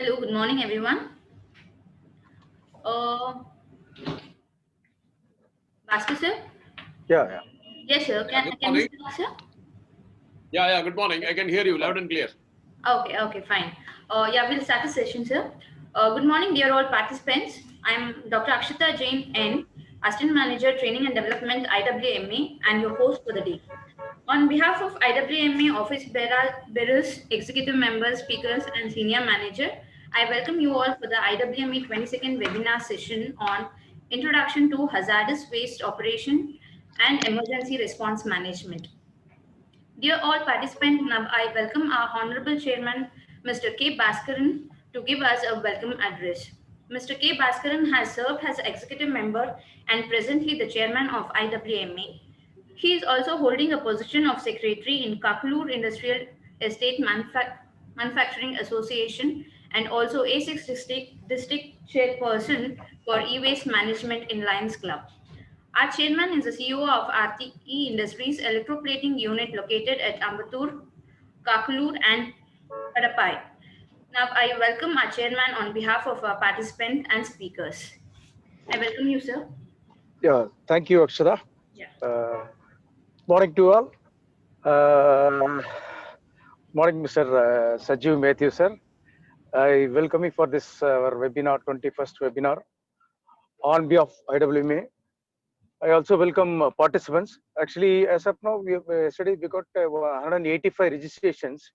Hello, good morning, everyone. Uh, Bhaskar sir? Yeah, yeah. Yes, sir. Yeah, good Can we morning. start, sir? Yeah, good morning. I can hear you loud and clear. Okay, fine. Yeah, we'll start the session, sir. Good morning, dear all participants. I'm Dr. Akshita Jain N, Assistant Manager, Training and Development, IWMA, and your host for the day. On behalf of IWMA office bearers, executive members, speakers, and senior manager, I welcome you all for the IWMA 22nd webinar session on Introduction to Hazardous Waste Operation and Emergency Response Management. Dear all participants, now I welcome our Honorable Chairman, Mr. K. Bhaskaran, to give us a welcome address. Mr. K. Bhaskaran has served as executive member and presently the chairman of IWMA. He is also holding a position of secretary in Kakalur Industrial Estate Manufacturing Association and also A6 district chairperson for e-waste management in Lions Club. Our chairman is the CEO of RTE Industries electroplating unit located at Ambattur, Kakalur and Kadapai. Now I welcome our chairman on behalf of our participants and speakers. I welcome you, sir. Yeah, thank you, Akshara. Yeah. Morning to all. Morning, Mr. Sajeev Matthew, sir. I welcome you for this our webinar, 21st webinar on behalf of IWMA. I also welcome participants. Actually, as of now, yesterday we got 185 registrations.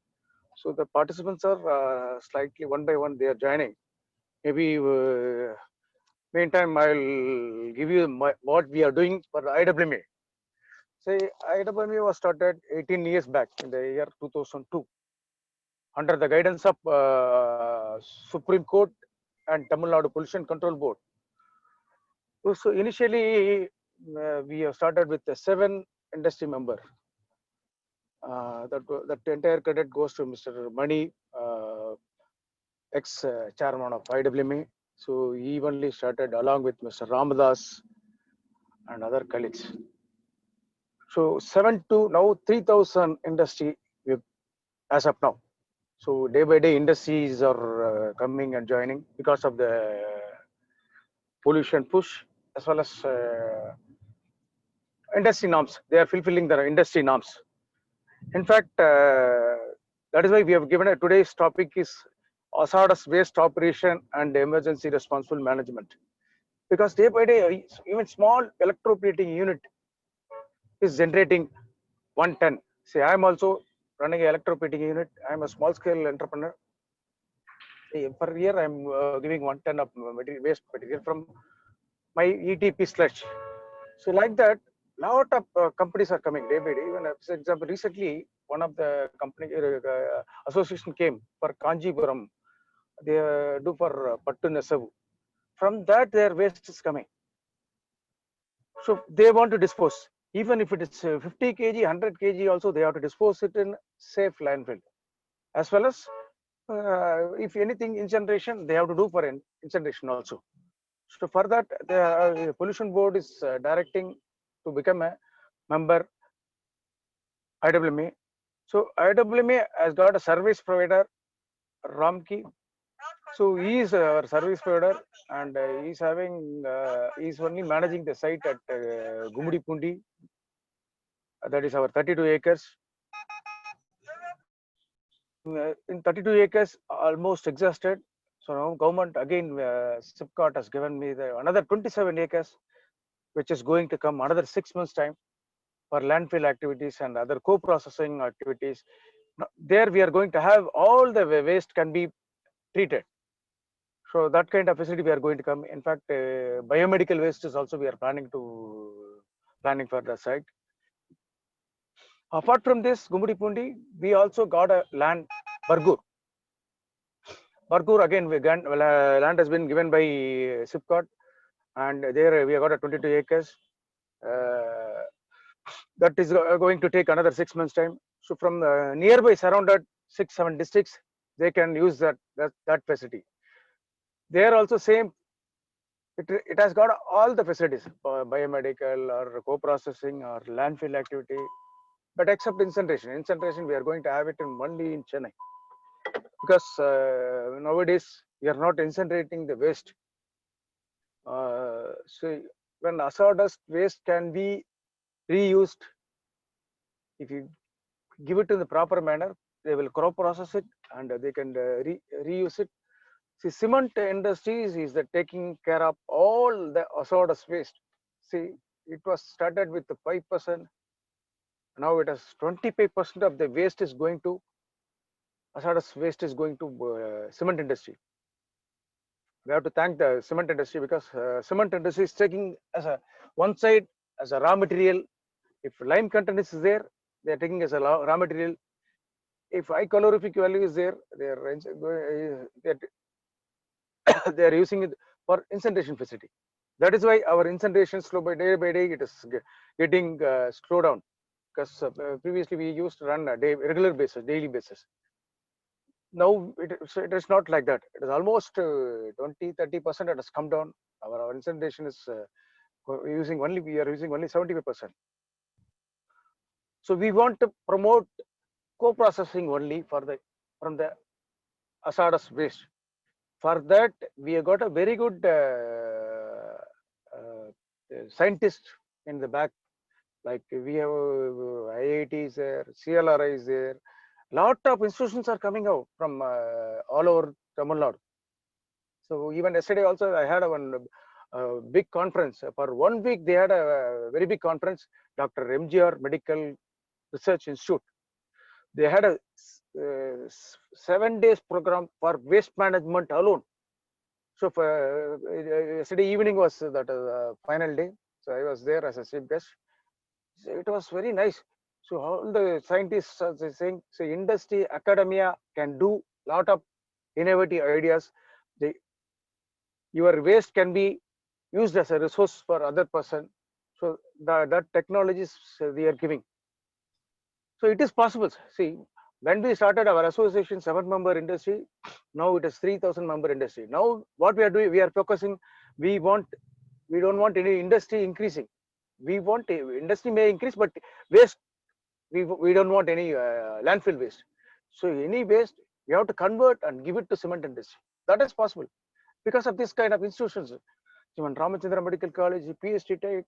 So the participants are slightly one by one they are joining. Maybe meantime I'll give you what we are doing for IWMA. Say, IWMA was started 18 years back in the year 2002 under the guidance of Supreme Court and Tamil Nadu Pollution Control Board. So initially, we have started with 7 industry members. That entire credit goes to Mr. Mani, ex-chairman of IWMA. So he only started along with Mr. Ramadas and other colleagues. So 7 to now 3,000 industry as of now. So day by day industries are coming and joining because of the pollution push as well as industry norms. They are fulfilling the industry norms. In fact, that is why we have given today's topic is hazardous waste operation and emergency responsible management. Because day by day, even small electroplating unit is generating 1 ton. See, I am also running an electroplating unit. I am a small scale entrepreneur. Per year, I am giving 1 ton of waste material from my ETP sludge. So, like that, lot of companies are coming day by day. Even, for example, recently, one of the company association came for Kanjipuram. They do for Pattu Nesavu. From that, their waste is coming. So, they want to dispose. Even if it is 50 kg, 100 kg also, they have to dispose it in safe landfill. As well as, if anything incineration, they have to do for incineration also. So for that, the pollution board is directing to become a member IWMA. So IWMA has got a service provider, Ramki. So he is our service provider, and he's having he's only managing the site at Gumudi Pundi. That is our 32 acres. In 32 acres, almost exhausted. So now government again, SIPCOT has given me another 27 acres, which is going to come another 6 months time for landfill activities and other co-processing activities. There we are going to have all the waste can be treated. So that kind of facility we are going to come. In fact, biomedical waste is also we are planning for the site. Apart from this, Gumudi Pundi, we also got a land, Bargur. Bargur again, land has been given by SIPCOT, and there we have got a 22 acres. That is going to take another 6 months time. So from nearby surrounded 6-7 districts, they can use that facility. There also same. It has got all the facilities, biomedical or co-processing or landfill activity, but except incineration. Incineration we are going to have it only in Chennai. because nowadays we are not incinerating the waste. So when hazardous waste can be reused, if you give it in the proper manner, they will crop process it and they can reuse it. See, cement industries is the taking care of all the hazardous waste. See, it was started with the 5%. Now it has 25% of the waste is going to hazardous waste is going to cement industry. We have to thank the cement industry because cement industry is taking as a one side as a raw material. If lime content is there, they are taking as a raw material. If high calorific value is there, they are using it for incineration facility. That is why our incineration slow by day it is getting slowed down, because previously we used to run a regular basis, daily basis. Now it is not like that. It is almost 20-30% it has come down. Our incineration is we are using only 75%. So we want to promote co-processing only from the hazardous waste. For that, we have got a very good scientist in the back. Like we have IIT is there, CLRI is there. Lot of institutions are coming out from all over Tamil Nadu. So even yesterday also I had one big conference. For 1 week they had a very big conference. Dr. MGR Medical Research Institute. They had a 7 days program for waste management alone. So for, yesterday evening was that final day. So I was there as a chief guest. So it was very nice. So all the scientists are saying, so industry, academia can do lot of innovative ideas. Your waste can be used as a resource for other person. So that technologies they are giving. So it is possible. See, when we started our association 7-member industry, now it is 3,000-member industry. Now what we are doing, we are focusing. We don't want any industry increasing. We want industry may increase, but waste we don't want any landfill waste. So any waste we have to convert and give it to cement industry. That is possible because of this kind of institutions. Even Ramachandra Medical College, PhD Tech,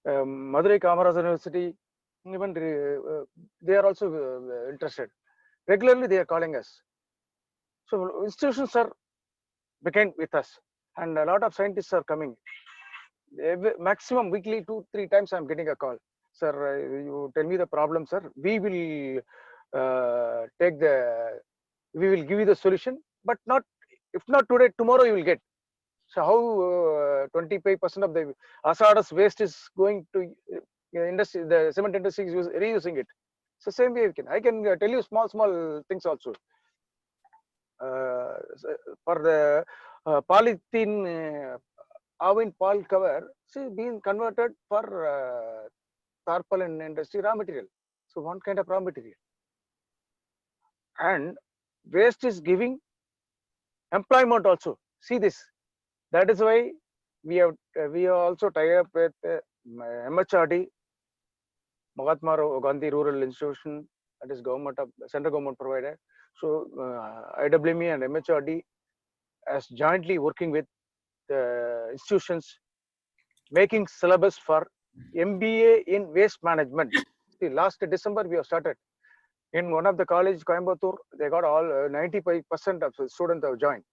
Madurai Kamaraj University, even they are also interested. Regularly they are calling us. So institutions are behind with us, and a lot of scientists are coming. Maximum weekly 2-3 times I'm getting a call. Sir, you tell me the problem, sir. We will we will give you the solution, but not if not today, tomorrow you will get. So how 25% of the hazardous waste is going to industry? The cement industry is reusing it. So same way I can tell you small things also. For the polythene Avin pall cover, see being converted for tarpaulin industry raw material. So one kind of raw material, and waste is giving employment also. See this. That is why we have also tied up with MHRD, Mahatma Gandhi Rural Institution, that is government of central government provided. So IWME and MHRD as jointly working with the institutions, making syllabus for MBA in waste management. See, last December we have started. In one of the college, Coimbatore, they got all 95% of the students have joined.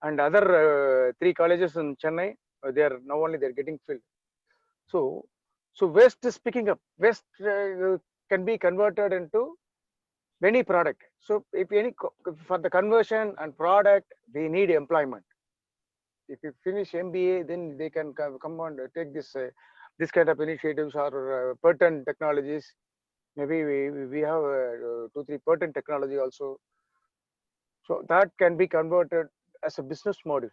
And other 3 colleges in Chennai, they are now only they're getting filled. So waste is picking up. Waste can be converted into many product. So if any for the conversion and product, we need employment. If you finish MBA, then they can come on take this kind of initiatives or patent technologies. Maybe we have 2-3 patent technology also. So that can be converted as a business model.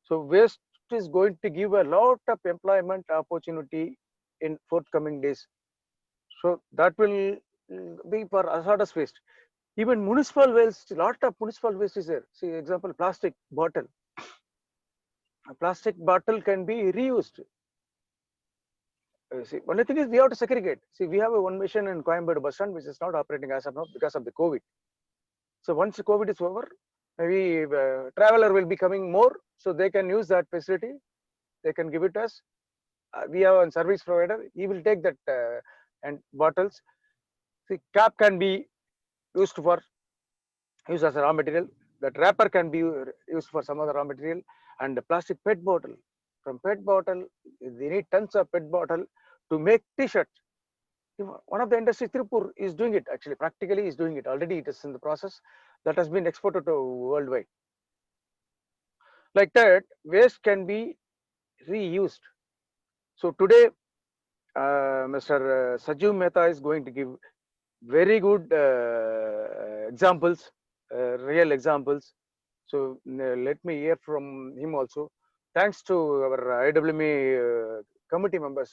So waste is going to give a lot of employment opportunity in forthcoming days. So that will be for hazardous waste. Even municipal waste, lot of municipal waste is there. See, example, plastic bottle. A plastic bottle can be reused. See, only thing is we have to segregate. See, we have one machine in Coimbatore bus stand which is not operating as of now because of the COVID. So once COVID is over, maybe traveler will be coming more, so they can use that facility. They can give it us. We have a service provider. He will take that and bottles. The cap can be used as a raw material. That wrapper can be used for some other raw material, and the plastic PET bottle. From PET bottle, they need tons of PET bottle to make T-shirts. One of the industry, Tirupur, is doing it. Actually, practically is doing it already. It is in the process that has been exported to worldwide. Like that, waste can be reused. So today, Mr. Sajiv Mehta is going to give very good examples, real examples. So let me hear from him also. Thanks to our IWME committee members,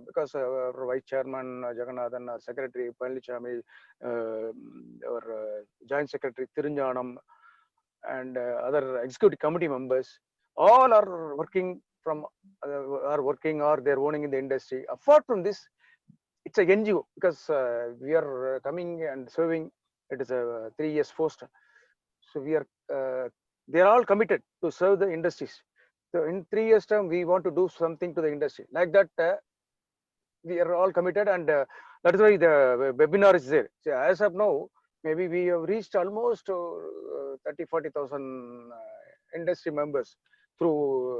because our Vice Chairman Jagannathan, our Secretary Palnichami, our Joint Secretary Tirunjanam, and other executive committee members, all are working or they're owning in the industry. Apart from this, it's a NGO because we are coming and serving. It is a 3 years post. So we are, they are all committed to serve the industries. So in 3 years time, we want to do something to the industry. Like that, we are all committed, and that is why the webinar is there. So as of now, maybe we have reached almost 30-40,000 industry members through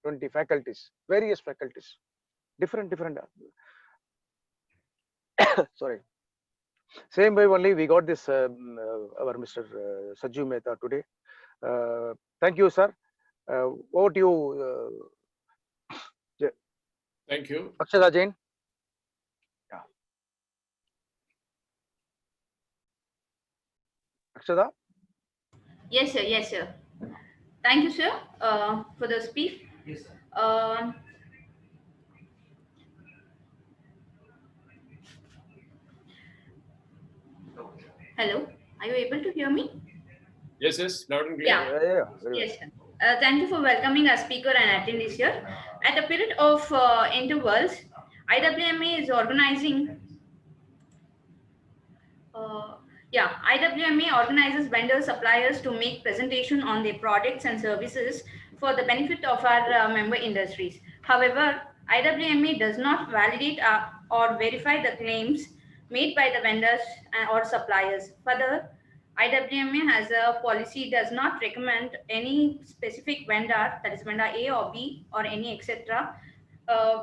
20 faculties, various faculties, different. Sorry. Same way only we got this our Mr. Sajiv Mehta today. Thank you, sir. Over to you. Thank you. Akshada Jain. Yeah. Akshada. Yes, sir. Yes, sir. Thank you, sir, for the speech. Yes, sir. Hello, are you able to hear me? Yes, loud and clear. Yeah. Yeah. Very Yes, sir. Thank you for welcoming our speaker and attendees here. At a period of intervals, IWMA is organizing. IWMA organizes vendor suppliers to make presentation on their products and services for the benefit of our member industries. However, IWMA does not validate or verify the claims made by the vendors or suppliers. Further, IWMA has a policy does not recommend any specific vendor, that is vendor A or B or any etc.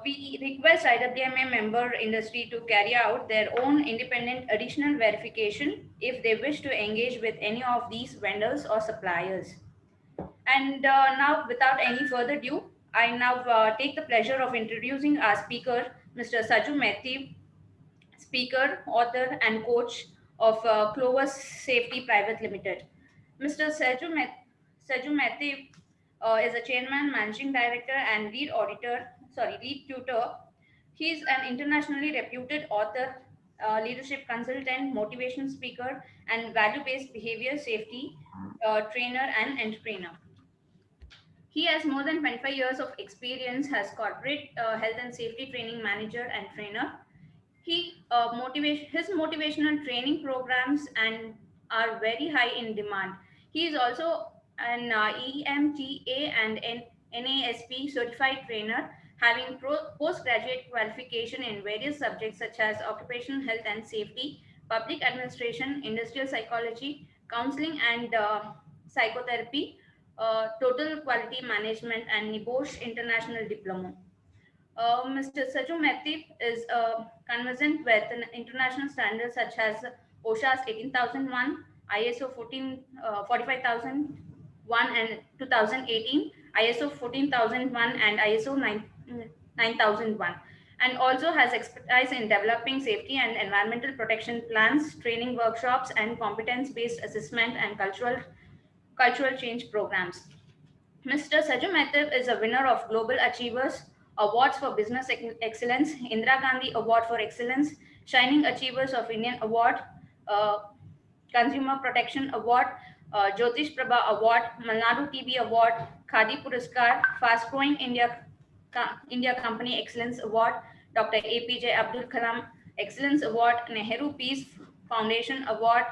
We request IWMA member industry to carry out their own independent additional verification if they wish to engage with any of these vendors or suppliers. And now, without any further ado, I now take the pleasure of introducing our speaker, Mr. Sajiv Mehta, speaker, author, and coach of Clovis Safety Private Limited. Mr. Sajiv Mehta is a chairman, managing director, and lead tutor. He is an internationally reputed author, leadership consultant, motivation speaker, and value-based behavior safety trainer and entrepreneur. He has more than 25 years of experience as corporate health and safety training manager and trainer. His motivational training programs and are very high in demand. He is also an EMTA and NASP certified trainer, having postgraduate qualification in various subjects such as occupational health and safety, public administration, industrial psychology, counseling and psychotherapy, total quality management, and NIBOSH international diploma. Mr. Sajiv Mehta is conversant with international standards such as OSHA's 18001, ISO 45001 and 2018, ISO 14001 and ISO 9001, and also has expertise in developing safety and environmental protection plans, training workshops, and competence-based assessment and cultural change programs. Mr. Sajiv Mehta is a winner of Global Achievers Awards for Business Excellence, Indira Gandhi Award for Excellence, Shining Achievers of Indian Award, Consumer Protection Award, Jyotish Prabha Award, Malnadu TB Award, Khadi Puraskar, Fast Growing India Company Excellence Award, Dr. APJ Abdul Kalam Excellence Award, Nehru Peace Foundation Award,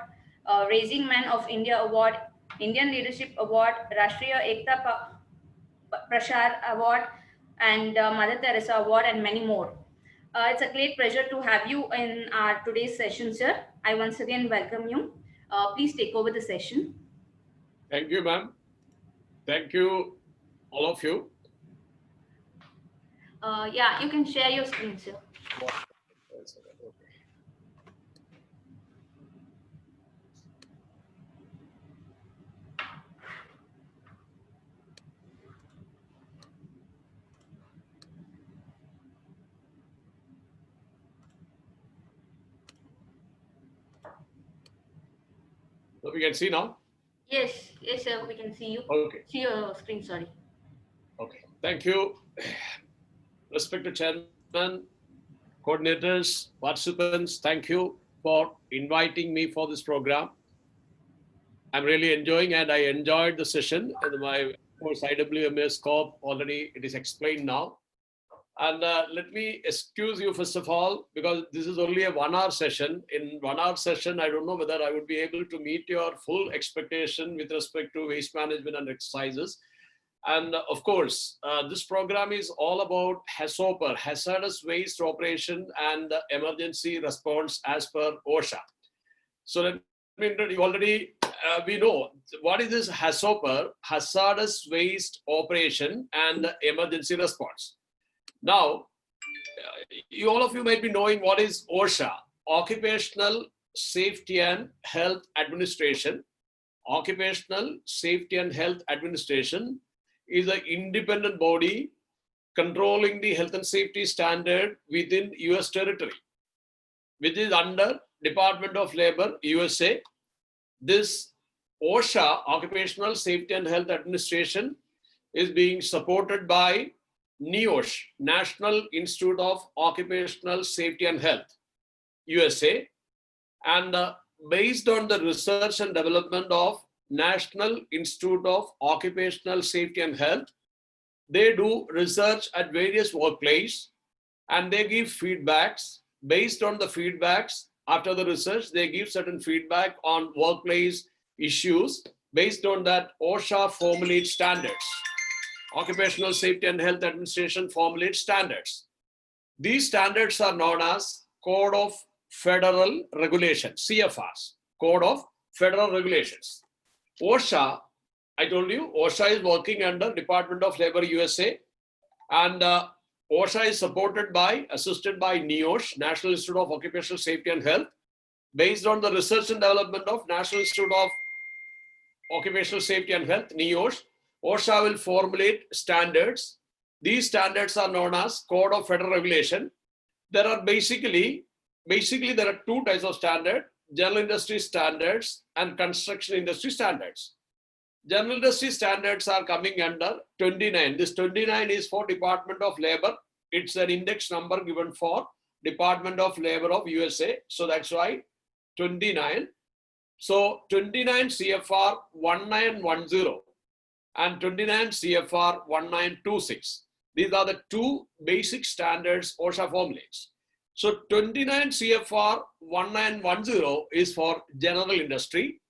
Raising Man of India Award, Indian Leadership Award, Rashtriya Ekta Prashar Award, and Mother Teresa Award, and many more. It's a great pleasure to have you in our today's session, sir. I once again welcome you. Please take over the session. Thank you, ma'am. Thank you, all of you. Yeah, you can share your screen, sir. So we can see now. Yes, yes, sir. We can see you. Okay. See your screen. Sorry. Okay. Thank you, respected chairman, coordinators, participants. Thank you for inviting me for this program. I'm really enjoying, and I enjoyed the session. And my, of course, IWMA scope already it is explained now. And let me excuse you first of all, because this is only a 1 hour session. In 1 hour session, I don't know whether I would be able to meet your full expectation with respect to waste management and exercises. And of course, this program is all about HAZOPER, Hazardous Waste Operation and Emergency Response as per OSHA. So let me you already, we know what is this HAZOPER, Hazardous Waste Operation and Emergency Response. Now, all of you might be knowing what is OSHA, Occupational Safety and Health Administration. Occupational Safety and Health Administration is an independent body controlling the health and safety standard within US territory, which is under Department of Labor, USA. This OSHA, Occupational Safety and Health Administration, is being supported by NIOSH, National Institute of Occupational Safety and Health, USA, and based on the research and development of National Institute of Occupational Safety and Health, they do research at various workplaces and they give feedbacks. Based on the feedbacks after the research, they give certain feedback on workplace issues. Based on that, OSHA formulates standards. Occupational Safety and Health Administration formulates standards. These standards are known as Code of Federal Regulations, CFRs, Code of Federal Regulations. OSHA, I told you, OSHA is working under Department of Labor, USA, and OSHA is supported by, assisted by NIOSH, National Institute of Occupational Safety and Health, based on the research and development of National Institute of Occupational Safety and Health, NIOSH. OSHA will formulate standards. These standards are known as Code of Federal Regulation. There are basically there are two types of standards: general industry standards and construction industry standards. General industry standards are coming under 29. This 29 is for Department of Labor. It's an index number given for Department of Labor of USA. So that's why 29. So 29 CFR 1910 and 29 CFR 1926. These are the two basic standards OSHA formulates. So 29 CFR 1910 is for general industry,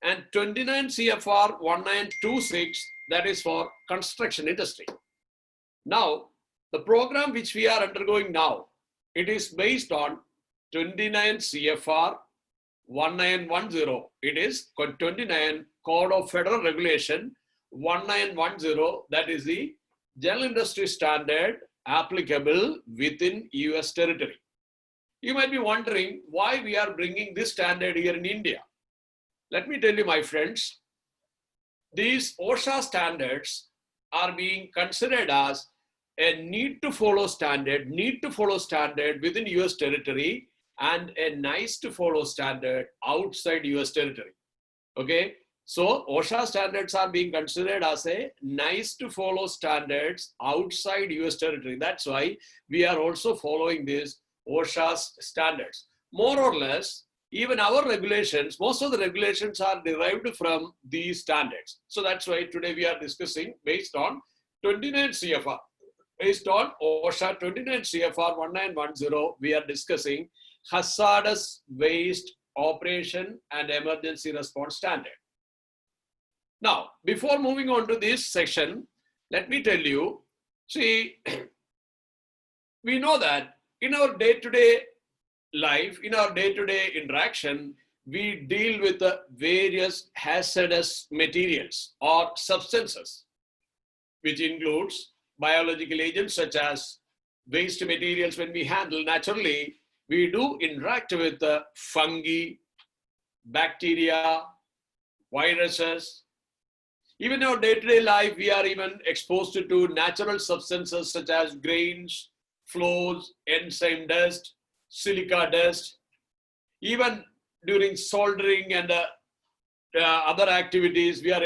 and 29 CFR 1926, that is for construction industry. Now, the program which we are undergoing now, it is based on 29 CFR 1910. It is 29 Code of Federal Regulation 1910, that is the general industry standard applicable within US territory. You might be wondering why we are bringing this standard here in India. Let me tell you, my friends, these OSHA standards are being considered as a need to follow standard within US territory and a nice to follow standard outside US territory. Okay. So OSHA standards are being considered as a nice to follow standards outside US territory. That's why we are also following these OSHA standards. More or less, even our regulations, most of the regulations are derived from these standards. So that's why today we are discussing based on 29 CFR. Based on OSHA 29 CFR 1910, we are discussing hazardous waste Operation and Emergency Response Standard. Now, before moving on to this section, let me tell you, see, we know that in our day-to-day life, in our day-to-day interaction, we deal with the various hazardous materials or substances, which includes biological agents such as waste materials. When we handle, naturally, we do interact with the fungi, bacteria, viruses. Even in our day-to-day life, we are even exposed to natural substances such as grains, flours, enzyme dust, silica dust. Even during soldering and other activities, we are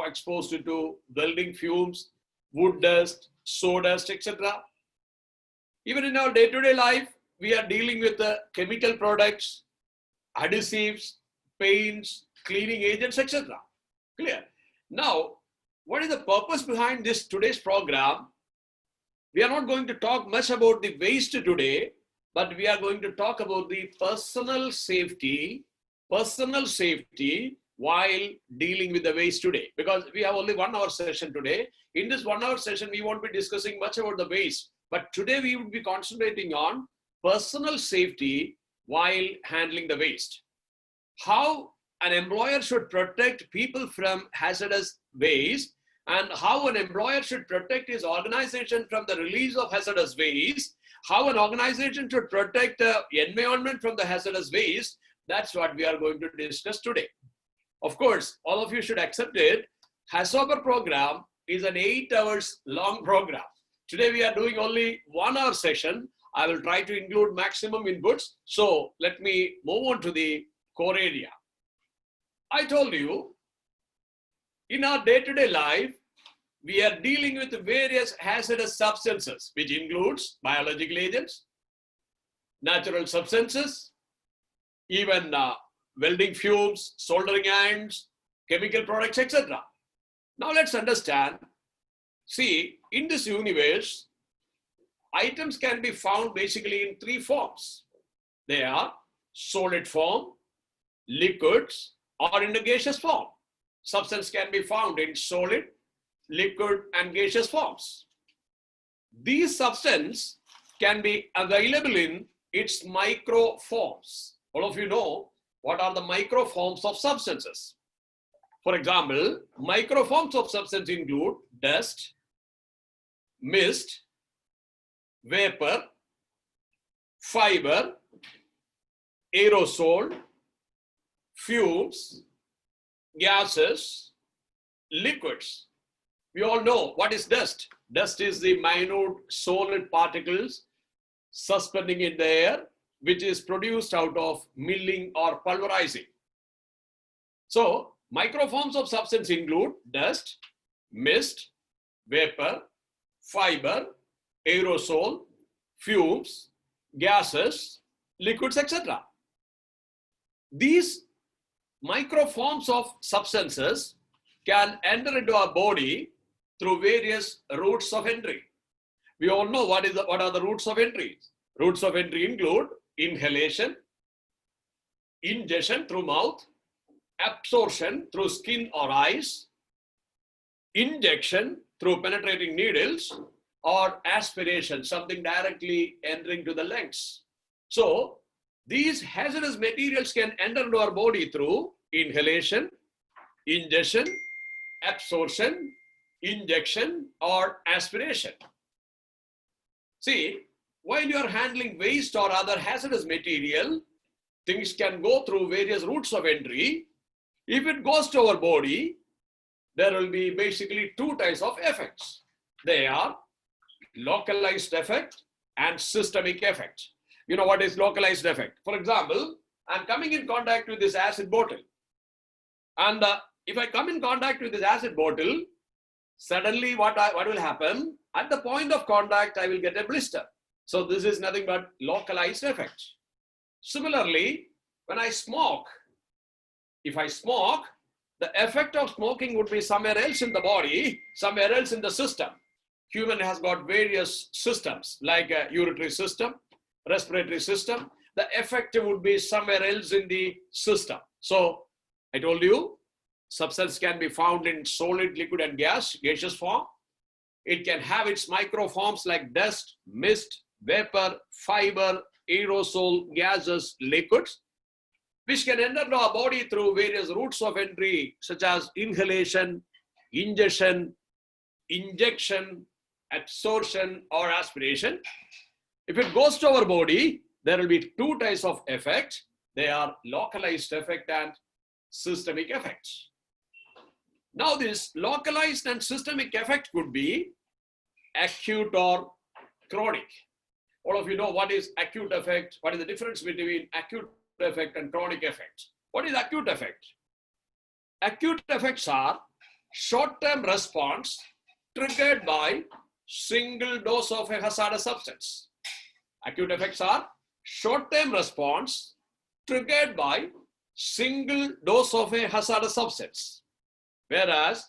exposed to welding fumes, wood dust, sawdust, etc. Even in our day-to-day life, we are dealing with the chemical products, adhesives, paints, cleaning agents, etc. Clear? Now, what is the purpose behind this today's program? We are not going to talk much about the waste today, but we are going to talk about the personal safety while dealing with the waste today. Because we have only 1 hour session today. In this 1 hour session, we won't be discussing much about the waste, but today we will be concentrating on personal safety while handling the waste. How an employer should protect people from hazardous waste, and how an employer should protect his organization from the release of hazardous waste, how an organization should protect the environment from the hazardous waste. That's what we are going to discuss today. Of course, all of you should accept it. HACCP program is an 8 hours long program. Today we are doing only 1 hour session. I will try to include maximum inputs. So let me move on to the core area. I told you, in our day-to-day life, we are dealing with various hazardous substances, which includes biological agents, natural substances, even welding fumes, soldering irons, chemical products, etc. Now let's understand. See, in this universe, items can be found basically in 3 forms. They are solid form, liquids, or in the gaseous form. Substance can be found in solid, liquid, and gaseous forms. These substances can be available in its micro forms. All of you know what are the micro forms of substances. For example, micro forms of substance include dust, mist, vapor, fiber, aerosol, fumes, gases, liquids. We all know what is dust. Dust is the minute solid particles suspending in the air, which is produced out of milling or pulverizing. So, microforms of substance include dust, mist, vapor, fiber, aerosol, fumes, gases, liquids, etc. These microforms of substances can enter into our body through various routes of entry. We all know what are the routes of entry. Routes of entry include inhalation, ingestion through mouth, absorption through skin or eyes, injection through penetrating needles, or aspiration, something directly entering to the lungs. So, these hazardous materials can enter into our body through inhalation, ingestion, absorption, injection, or aspiration. See, while you are handling waste or other hazardous material, things can go through various routes of entry. If it goes to our body, there will be basically 2 types of effects. They are localized effect and systemic effect. You know what is localized effect? For example, I'm coming in contact with this acid bottle. And if I come in contact with this acid bottle, suddenly what will happen? At the point of contact, I will get a blister. So this is nothing but localized effect. Similarly, when I smoke, if I smoke, the effect of smoking would be somewhere else in the body, somewhere else in the system. Human has got various systems like a urinary system, respiratory system. the effect would be somewhere else in the system. So I told you, substance can be found in solid, liquid, and gaseous form. It can have its microforms like dust, mist, vapor, fiber, aerosol, gases, liquids, which can enter our body through various routes of entry, such as inhalation, ingestion, injection, absorption, or aspiration. If it goes to our body, there will be two types of effect. They are localized effect and systemic effects. Now, this localized and systemic effect could be acute or chronic. All of you know what is acute effect, what is the difference between acute effect and chronic effect. What is acute effect? Acute effects are short-term response triggered by single dose of a hazardous substance. Acute effects are short-term response triggered by single dose of a hazardous substance. Whereas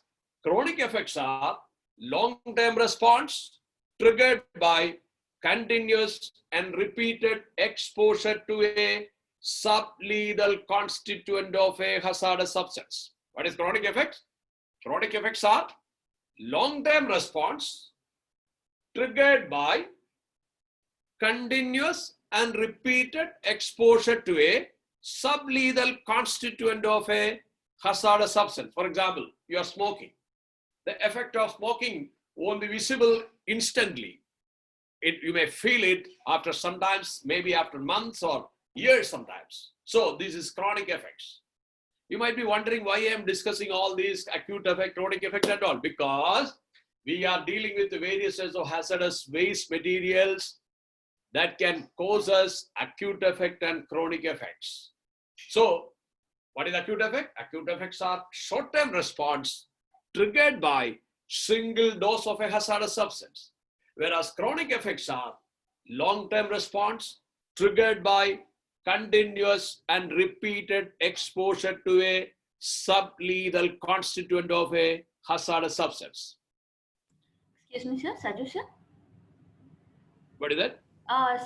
chronic effects are long-term response triggered by continuous and repeated exposure to a sublethal constituent of a hazardous substance. What is chronic effects? Chronic effects are long-term response triggered by continuous and repeated exposure to a sublethal constituent of a hazardous substance. For example, you are smoking. The effect of smoking won't be visible instantly. You may feel it after sometimes, maybe after months or years sometimes. So this is chronic effects. You might be wondering why I am discussing all these acute effect, chronic effect and all, because we are dealing with the various types of hazardous waste materials that can cause us acute effect and chronic effects. So what is acute effect? Acute effects are short-term response triggered by single dose of a hazardous substance, whereas chronic effects are long-term response triggered by continuous and repeated exposure to a sublethal constituent of a hazardous substance. Excuse me, sir. Saju, sir. What is that?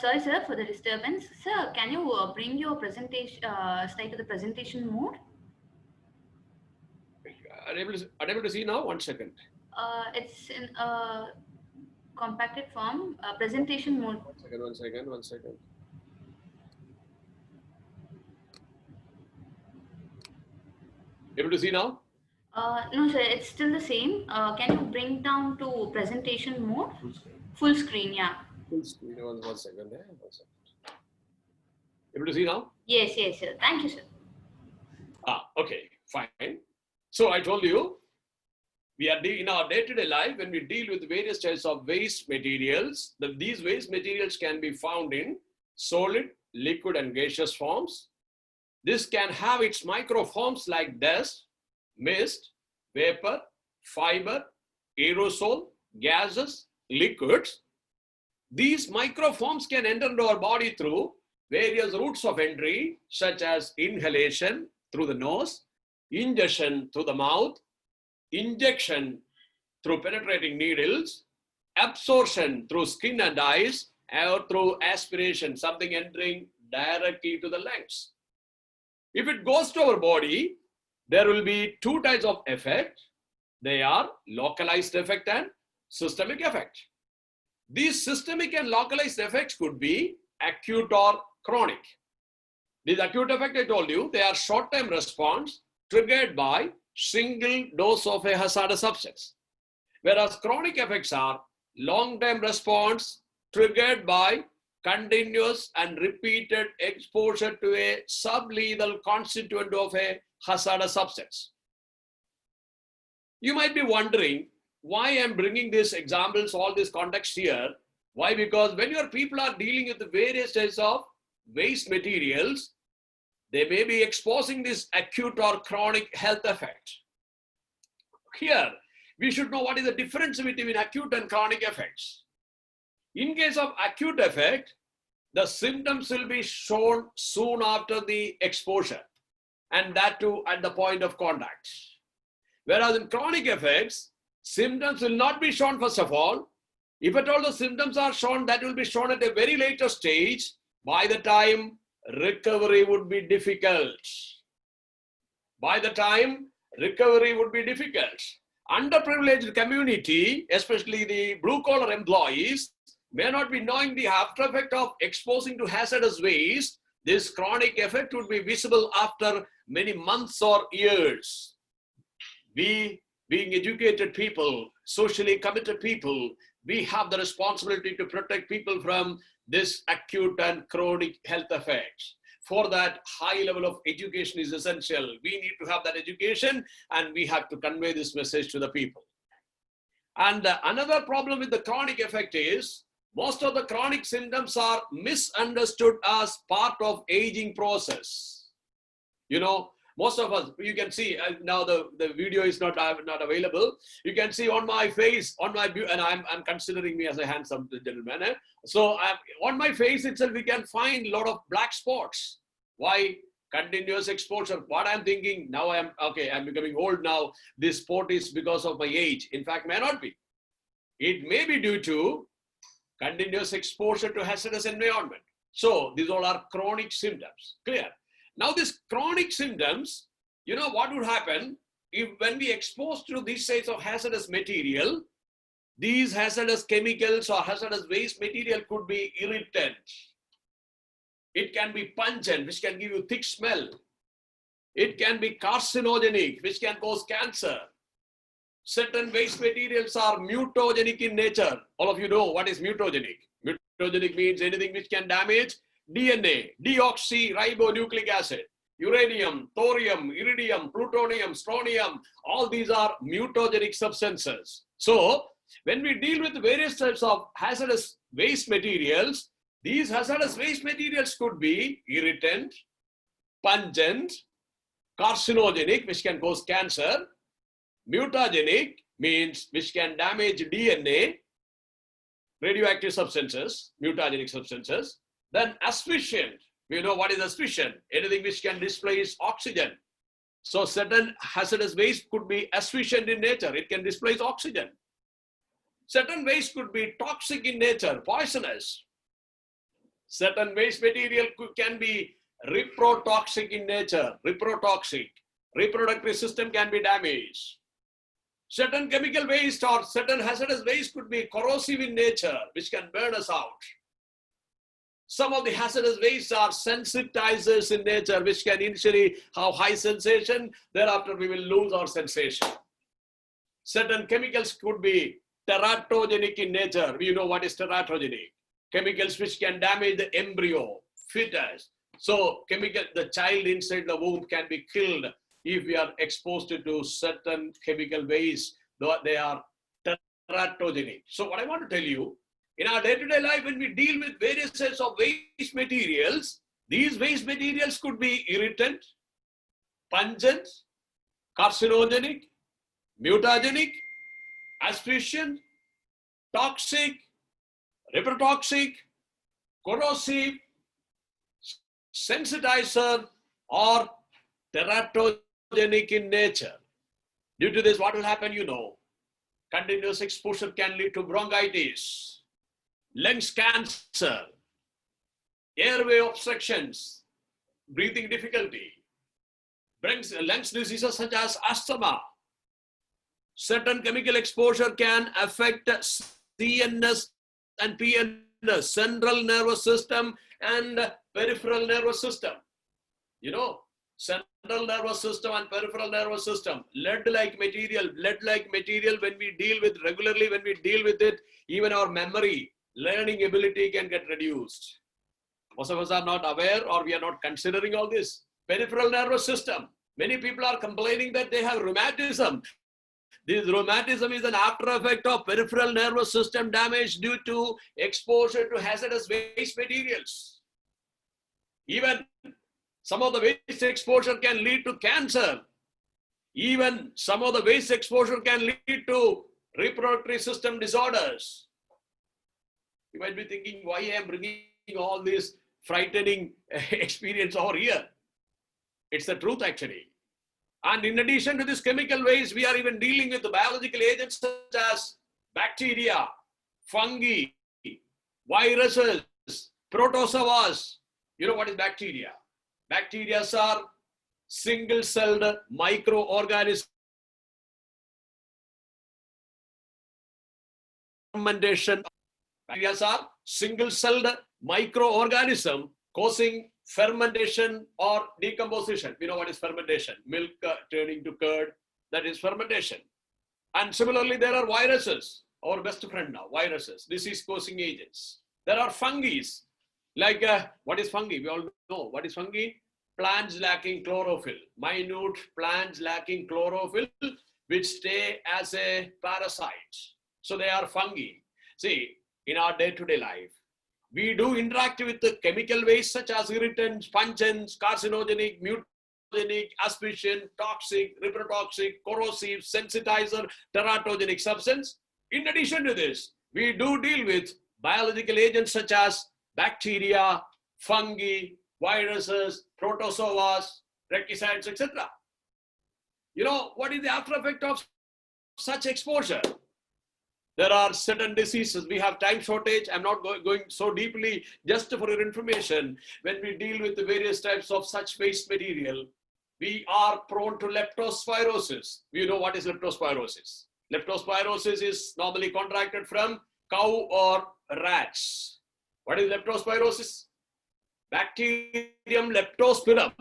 Sorry, sir, for the disturbance. Sir, can you bring your presentation, slide to the presentation mode? Unable to see now? 1 second. It's in compacted form, presentation mode. 1 second. Able to see now? No, sir, it's still the same. Can you bring down to presentation mode? Full screen, yeah. Full screen. 1 second. 1 second. Able to see now? Yes, yes, sir. Thank you, sir. Okay, fine. So I told you, we are in our day-to-day life, when we deal with various types of waste materials, these waste materials can be found in solid, liquid, and gaseous forms. This can have its microforms like dust, mist, vapor, fiber, aerosol, gases, liquids. These microforms can enter into our body through various routes of entry, such as inhalation through the nose, ingestion through the mouth, injection through penetrating needles, absorption through skin and eyes, or through aspiration, something entering directly to the lungs. If it goes to our body, there will be two types of effect. They are localized effect and systemic effect. These systemic and localized effects could be acute or chronic. This acute effect, I told you, they are short-term response triggered by single dose of a hazardous substance. Whereas chronic effects are long-term response triggered by continuous and repeated exposure to a sublethal constituent of a hazardous substance. You might be wondering why I'm bringing these examples, all this context here. Why? Because when your people are dealing with the various types of waste materials, they may be exposing this acute or chronic health effect. Here, we should know what is the difference between acute and chronic effects. In case of acute effect, the symptoms will be shown soon after the exposure, and that too at the point of contact. Whereas in chronic effects, symptoms will not be shown first of all. If at all the symptoms are shown, that will be shown at a very later stage by the time recovery would be difficult. By the time, recovery would be difficult. Underprivileged community, especially the blue-collar employees, may not be knowing the after effect of exposing to hazardous waste. This chronic effect would be visible after many months or years. We, being educated people, socially committed people, we have the responsibility to protect people from this acute and chronic health effects. For that, high level of education is essential. We need to have that education, and we have to convey this message to the people. And another problem with the chronic effect is, most of the chronic symptoms are misunderstood as part of aging process. You know, most of us, you can see, now the video is not available. You can see on my face, and I'm considering me as a handsome gentleman. So on my face itself, we can find a lot of black spots. Why? Continuous exposure. What I'm thinking, now I'm becoming old now. This spot is because of my age. In fact, may not be. It may be due to continuous exposure to hazardous environment. So these all are chronic symptoms. Clear? Now these chronic symptoms, you know what would happen if when we expose to these types of hazardous material, these hazardous chemicals or hazardous waste material could be irritant. It can be pungent, which can give you thick smell. It can be carcinogenic, which can cause cancer. Certain waste materials are mutagenic in nature. All of you know what is mutagenic. Mutagenic means anything which can damage DNA, deoxyribonucleic acid, uranium, thorium, iridium, plutonium, strontium. All these are mutagenic substances. So when we deal with various types of hazardous waste materials, these hazardous waste materials could be irritant, pungent, carcinogenic, which can cause cancer, mutagenic means which can damage DNA, radioactive substances, mutagenic substances. Then asphyxiant, we know what is asphyxiant, anything which can displace oxygen. So certain hazardous waste could be asphyxiant in nature, it can displace oxygen. Certain waste could be toxic in nature, poisonous. Certain waste material can be reprotoxic in nature, reprotoxic. Reproductive system can be damaged. Certain chemical waste or certain hazardous waste could be corrosive in nature, which can burn us out. Some of the hazardous wastes are sensitizers in nature, which can initially have high sensation, thereafter we will lose our sensation. Certain chemicals could be teratogenic in nature. We know what is teratogenic. Chemicals which can damage the embryo, fetus. So the child inside the womb can be killed if we are exposed to certain chemical waste, though they are teratogenic. So what I want to tell you, in our day-to-day life, when we deal with various types of waste materials, these waste materials could be irritant, pungent, carcinogenic, mutagenic, asphyxiant, toxic, reprotoxic, corrosive, sensitizer, or teratogenic in nature. Due to this, what will happen, you know? Continuous exposure can lead to bronchitis, lungs cancer, airway obstructions, breathing difficulty, lungs diseases such as asthma. Certain chemical exposure can affect CNS and PNS, central nervous system and peripheral nervous system. You know, central nervous system and peripheral nervous system, lead-like material, when we deal with regularly, when we deal with it, even our memory, learning ability can get reduced. Most of us are not aware, or we are not considering all this. Peripheral nervous system. Many people are complaining that they have rheumatism. This rheumatism is an after effect of peripheral nervous system damage due to exposure to hazardous waste materials. Even some of the waste exposure can lead to cancer. Even some of the waste exposure can lead to reproductive system disorders. You might be thinking, why I am bringing all this frightening experience over here? It's the truth actually. And in addition to this chemical waste, we are even dealing with the biological agents such as bacteria, fungi, viruses, protozoas, You know what is bacteria? Bacteria are single-celled microorganisms. Fermentation. Bacteria are single-celled microorganism causing fermentation or decomposition. You know what is fermentation? Milk turning to curd, that is fermentation. And similarly, there are viruses, our best friend now, viruses, disease-causing agents. There are fungi, like what is fungi? We all know what is fungi? Plants lacking chlorophyll, minute plants lacking chlorophyll, which stay as a parasite. So they are fungi. See, in our day-to-day life, we do interact with the chemical waste such as irritants, pungents, carcinogenic, mutagenic, auspician, toxic, reprotoxic, corrosive, sensitizer, teratogenic substance. In addition to this, we do deal with biological agents such as bacteria, fungi, viruses, protozoas, regicides, etc. You know, what is the after effect of such exposure? There are certain diseases. We have time shortage. I'm not going so deeply. Just for your information, when we deal with the various types of such waste material, we are prone to leptospirosis. You know what is leptospirosis? Leptospirosis is normally contracted from cow or rats. What is leptospirosis? Bacterium leptospirum.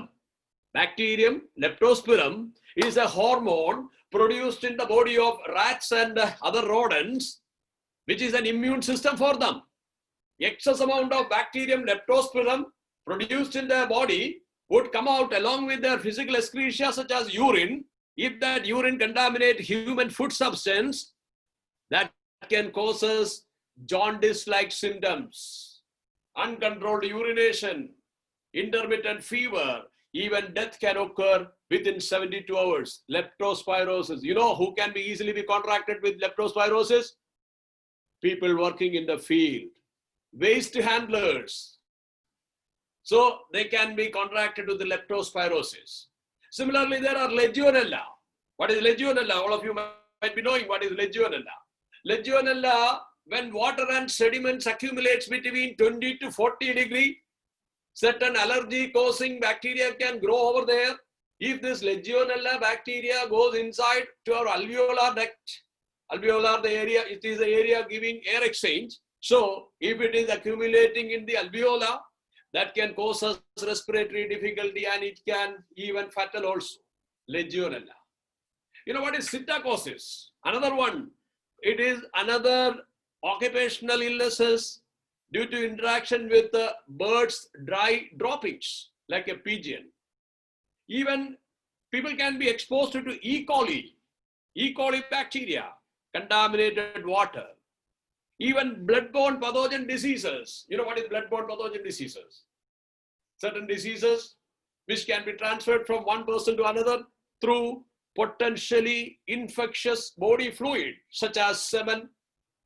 Bacterium leptospirum is a hormone produced in the body of rats and other rodents, which is an immune system for them. Excess amount of bacterium leptospirum produced in their body would come out along with their physical excretia such as urine. If that urine contaminate human food substance, that can cause us jaundice-like symptoms, uncontrolled urination, intermittent fever, even death can occur within 72 hours. Leptospirosis. You know who can be easily contracted with leptospirosis? People working in the field, waste handlers. So they can be contracted with the leptospirosis. Similarly, there are Legionella. What is Legionella? All of you might be knowing what is Legionella. Legionella, when water and sediments accumulates between 20 to 40 degrees, certain allergy causing bacteria can grow over there. If this Legionella bacteria goes inside to our alveolar duct, alveolar the area, it is the area giving air exchange. So if it is accumulating in the alveola, that can cause us respiratory difficulty and it can even fatal also. Legionella. You know what is psittacosis? Another one. It is another occupational illnesses due to interaction with the bird's dry droppings, like a pigeon. Even people can be exposed to E. coli bacteria, contaminated water. Even bloodborne pathogen diseases. You know what is bloodborne pathogen diseases? Certain diseases which can be transferred from one person to another through potentially infectious body fluid, such as semen,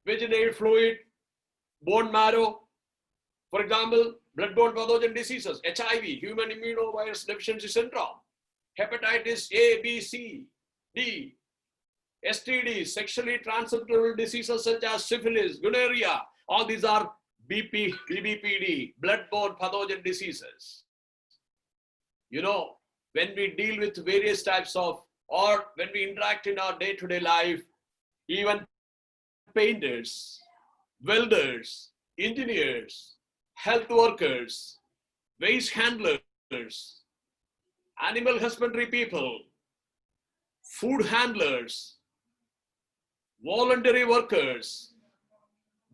vaginal fluid, bone marrow. For example, bloodborne pathogen diseases, HIV, human immunovirus deficiency syndrome, hepatitis A, B, C, D, STDs, sexually transmissible diseases such as syphilis, gonorrhea, all these are BBPD, bloodborne pathogen diseases. You know, when we deal with various types of, or when we interact in our day-to-day life, even painters, welders, engineers, health workers, waste handlers, animal husbandry people, food handlers, voluntary workers,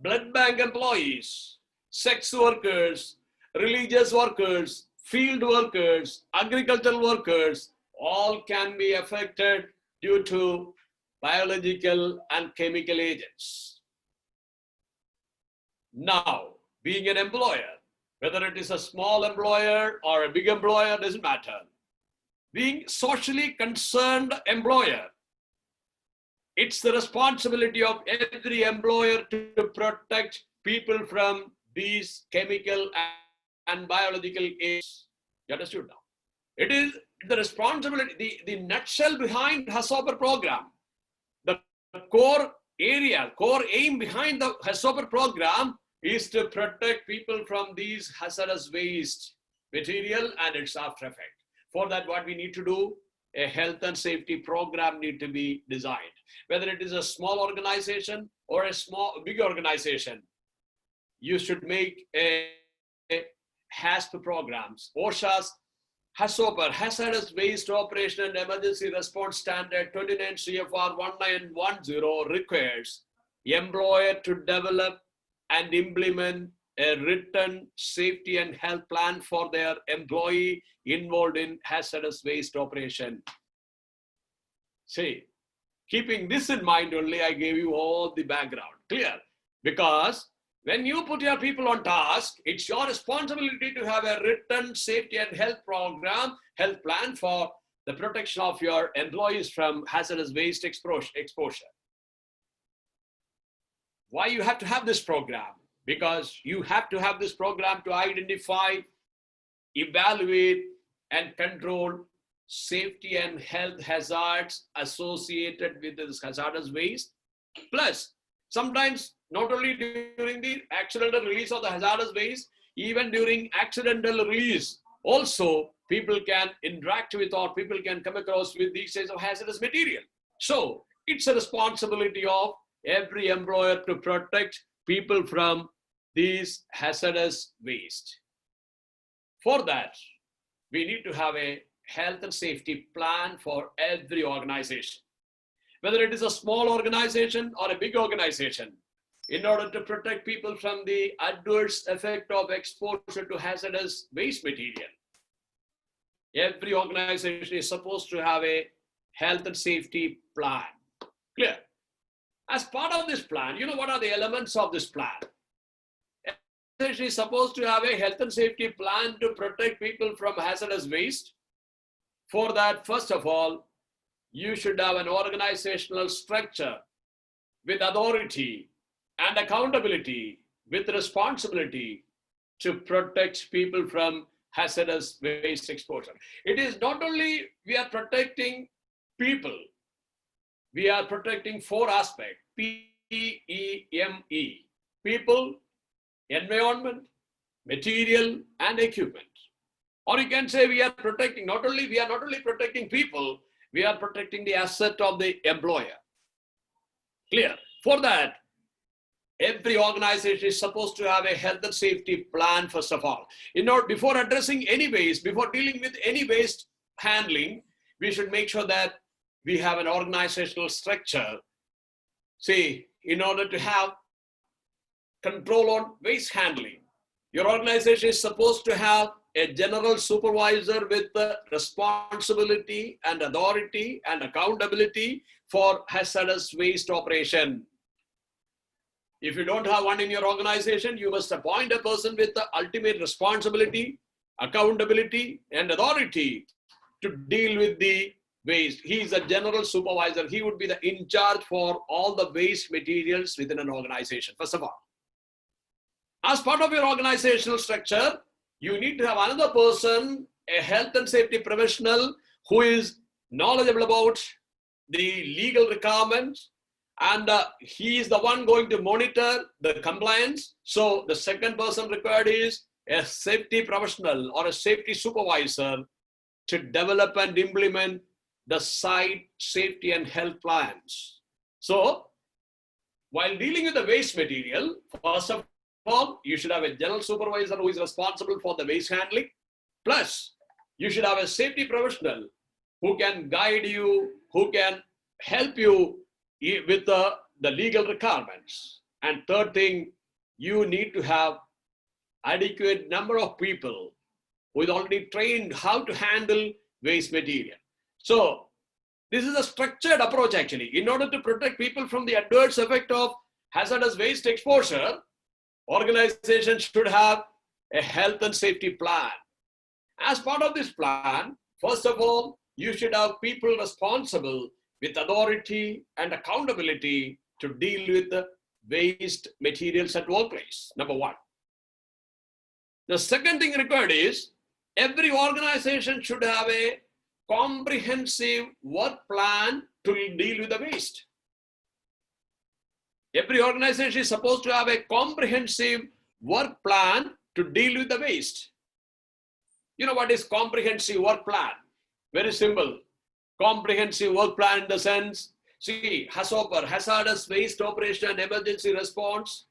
blood bank employees, sex workers, religious workers, field workers, agricultural workers, all can be affected due to biological and chemical agents. Now, being an employer, whether it is a small employer or a big employer, doesn't matter. Being socially concerned employer, it's the responsibility of every employer to protect people from these chemical and biological agents. You understood now? It is the responsibility, the nutshell behind HACCP program, the core area, core aim behind the HACCP program is to protect people from these hazardous waste material and its after effect. For that, what we need to do, a health and safety program need to be designed. Whether it is a small organization or a big organization, you should make a HASP programs. OSHA's HASOPER, Hazardous Waste Operation and Emergency Response Standard 29 CFR 1910 requires employer to develop and implement a written safety and health plan for their employee involved in hazardous waste operation. See, keeping this in mind only, I gave you all the background. Clear? Because when you put your people on task, it's your responsibility to have a written safety and health program, health plan for the protection of your employees from hazardous waste exposure. Why you have to have this program? Because you have to have this program to identify, evaluate, and control safety and health hazards associated with this hazardous waste. Plus, sometimes not only during the accidental release of the hazardous waste, even during accidental release, also people can interact with or people can come across with these kinds of hazardous material. So it's a responsibility of every employer to protect people from these hazardous waste. For that, we need to have a health and safety plan for every organization. Whether it is a small organization or a big organization, in order to protect people from the adverse effect of exposure to hazardous waste material, every organization is supposed to have a health and safety plan. Clear? As part of this plan, you know what are the elements of this plan? Organization is supposed to have a health and safety plan to protect people from hazardous waste. For that, first of all, you should have an organizational structure with authority and accountability, with responsibility to protect people from hazardous waste exposure. It is not only we are protecting people, we are protecting four aspects: PEME, people, environment, material, and equipment. Or you can say we are protecting, we are not only protecting people, we are protecting the asset of the employer. Clear? For that, every organization is supposed to have a health and safety plan, first of all. Before addressing any waste, before dealing with any waste handling, we should make sure that we have an organizational structure. See, in order to have control on waste handling, your organization is supposed to have a general supervisor with the responsibility and authority and accountability for hazardous waste operation. If you don't have one in your organization, you must appoint a person with the ultimate responsibility, accountability, and authority to deal with the waste. He is a general supervisor. He would be the in charge for all the waste materials within an organization, first of all. As part of your organizational structure, you need to have another person, a health and safety professional who is knowledgeable about the legal requirements, and he is the one going to monitor the compliance. So the second person required is a safety professional or a safety supervisor to develop and implement the site safety and health plans. So while dealing with the waste material, first of all, you should have a general supervisor who is responsible for the waste handling. Plus, you should have a safety professional who can guide you, who can help you with the legal requirements. And third thing, you need to have adequate number of people who is already trained how to handle waste material. So this is a structured approach actually. In order to protect people from the adverse effect of hazardous waste exposure, organizations should have a health and safety plan. As part of this plan, first of all, you should have people responsible with authority and accountability to deal with the waste materials at workplace, number one. The second thing required is every organization should have a comprehensive work plan to deal with the waste. Every organization is supposed to have a comprehensive work plan to deal with the waste. You know what is comprehensive work plan? Very simple. Comprehensive work plan in the sense, see, HACCP, hazardous waste operation and emergency response,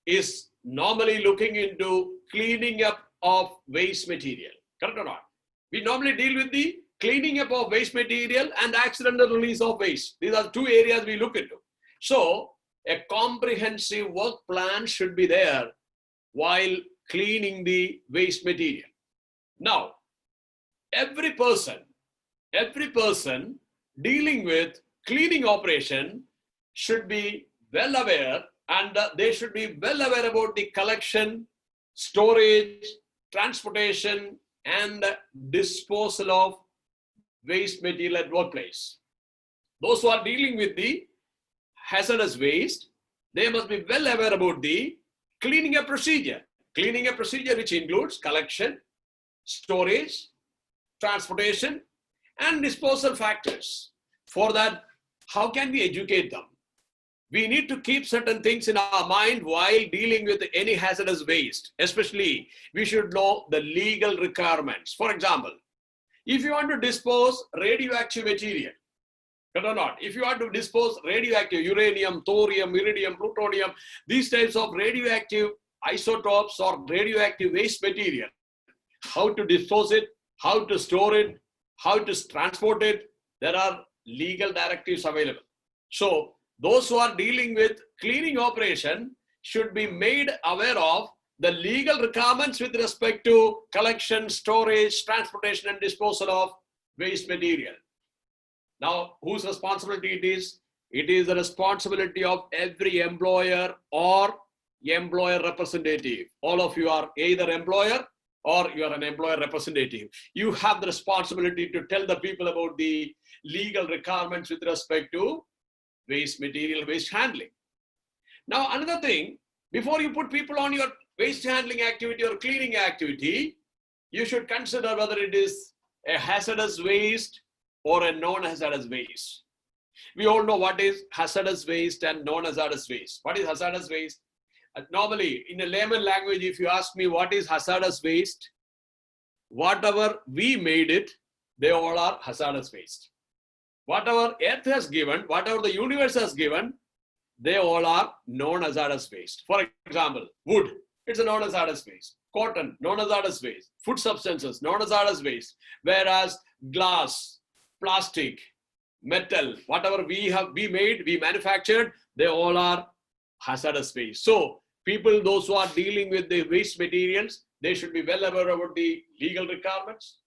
is normally looking into cleaning up of waste material. Correct or not? We normally deal with the cleaning up of waste material and accidental release of waste. These are two areas we look into. So a comprehensive work plan should be there while cleaning the waste material. Now, every person dealing with cleaning operation should be well aware, and they should be well aware about the collection, storage, transportation, and disposal of waste material at workplace. Those who are dealing with the hazardous waste, they must be well aware about the cleaning up procedure. Cleaning up procedure which includes collection, storage, transportation, and disposal factors. For that, how can we educate them? We need to keep certain things in our mind while dealing with any hazardous waste. Especially, we should know the legal requirements. For example, if you want to dispose radioactive material, or not, if you want to dispose radioactive uranium, thorium, iridium, plutonium, these types of radioactive isotopes or radioactive waste material, how to dispose it, how to store it, how to transport it, there are legal directives available. So those who are dealing with cleaning operation should be made aware of the legal requirements with respect to collection, storage, transportation, and disposal of waste material. Now, whose responsibility it is? It is the responsibility of every employer or employer representative. All of you are either employer or you are an employer representative. You have the responsibility to tell the people about the legal requirements with respect to waste material, waste handling. Now, another thing, before you put people on your waste handling activity or cleaning activity, you should consider whether it is a hazardous waste or a non-hazardous waste. We all know what is hazardous waste and non-hazardous waste. What is hazardous waste? Normally, in a layman language, if you ask me what is hazardous waste, whatever we made it, they all are hazardous waste. Whatever earth has given, whatever the universe has given, they all are non-hazardous waste. For example, wood, it's a non-hazardous waste. Cotton, non-hazardous waste. Food substances, non-hazardous waste. Whereas glass, plastic, metal, whatever we made, we manufactured, they all are hazardous waste. So people, those who are dealing with the waste materials, they should be well aware about the legal requirements.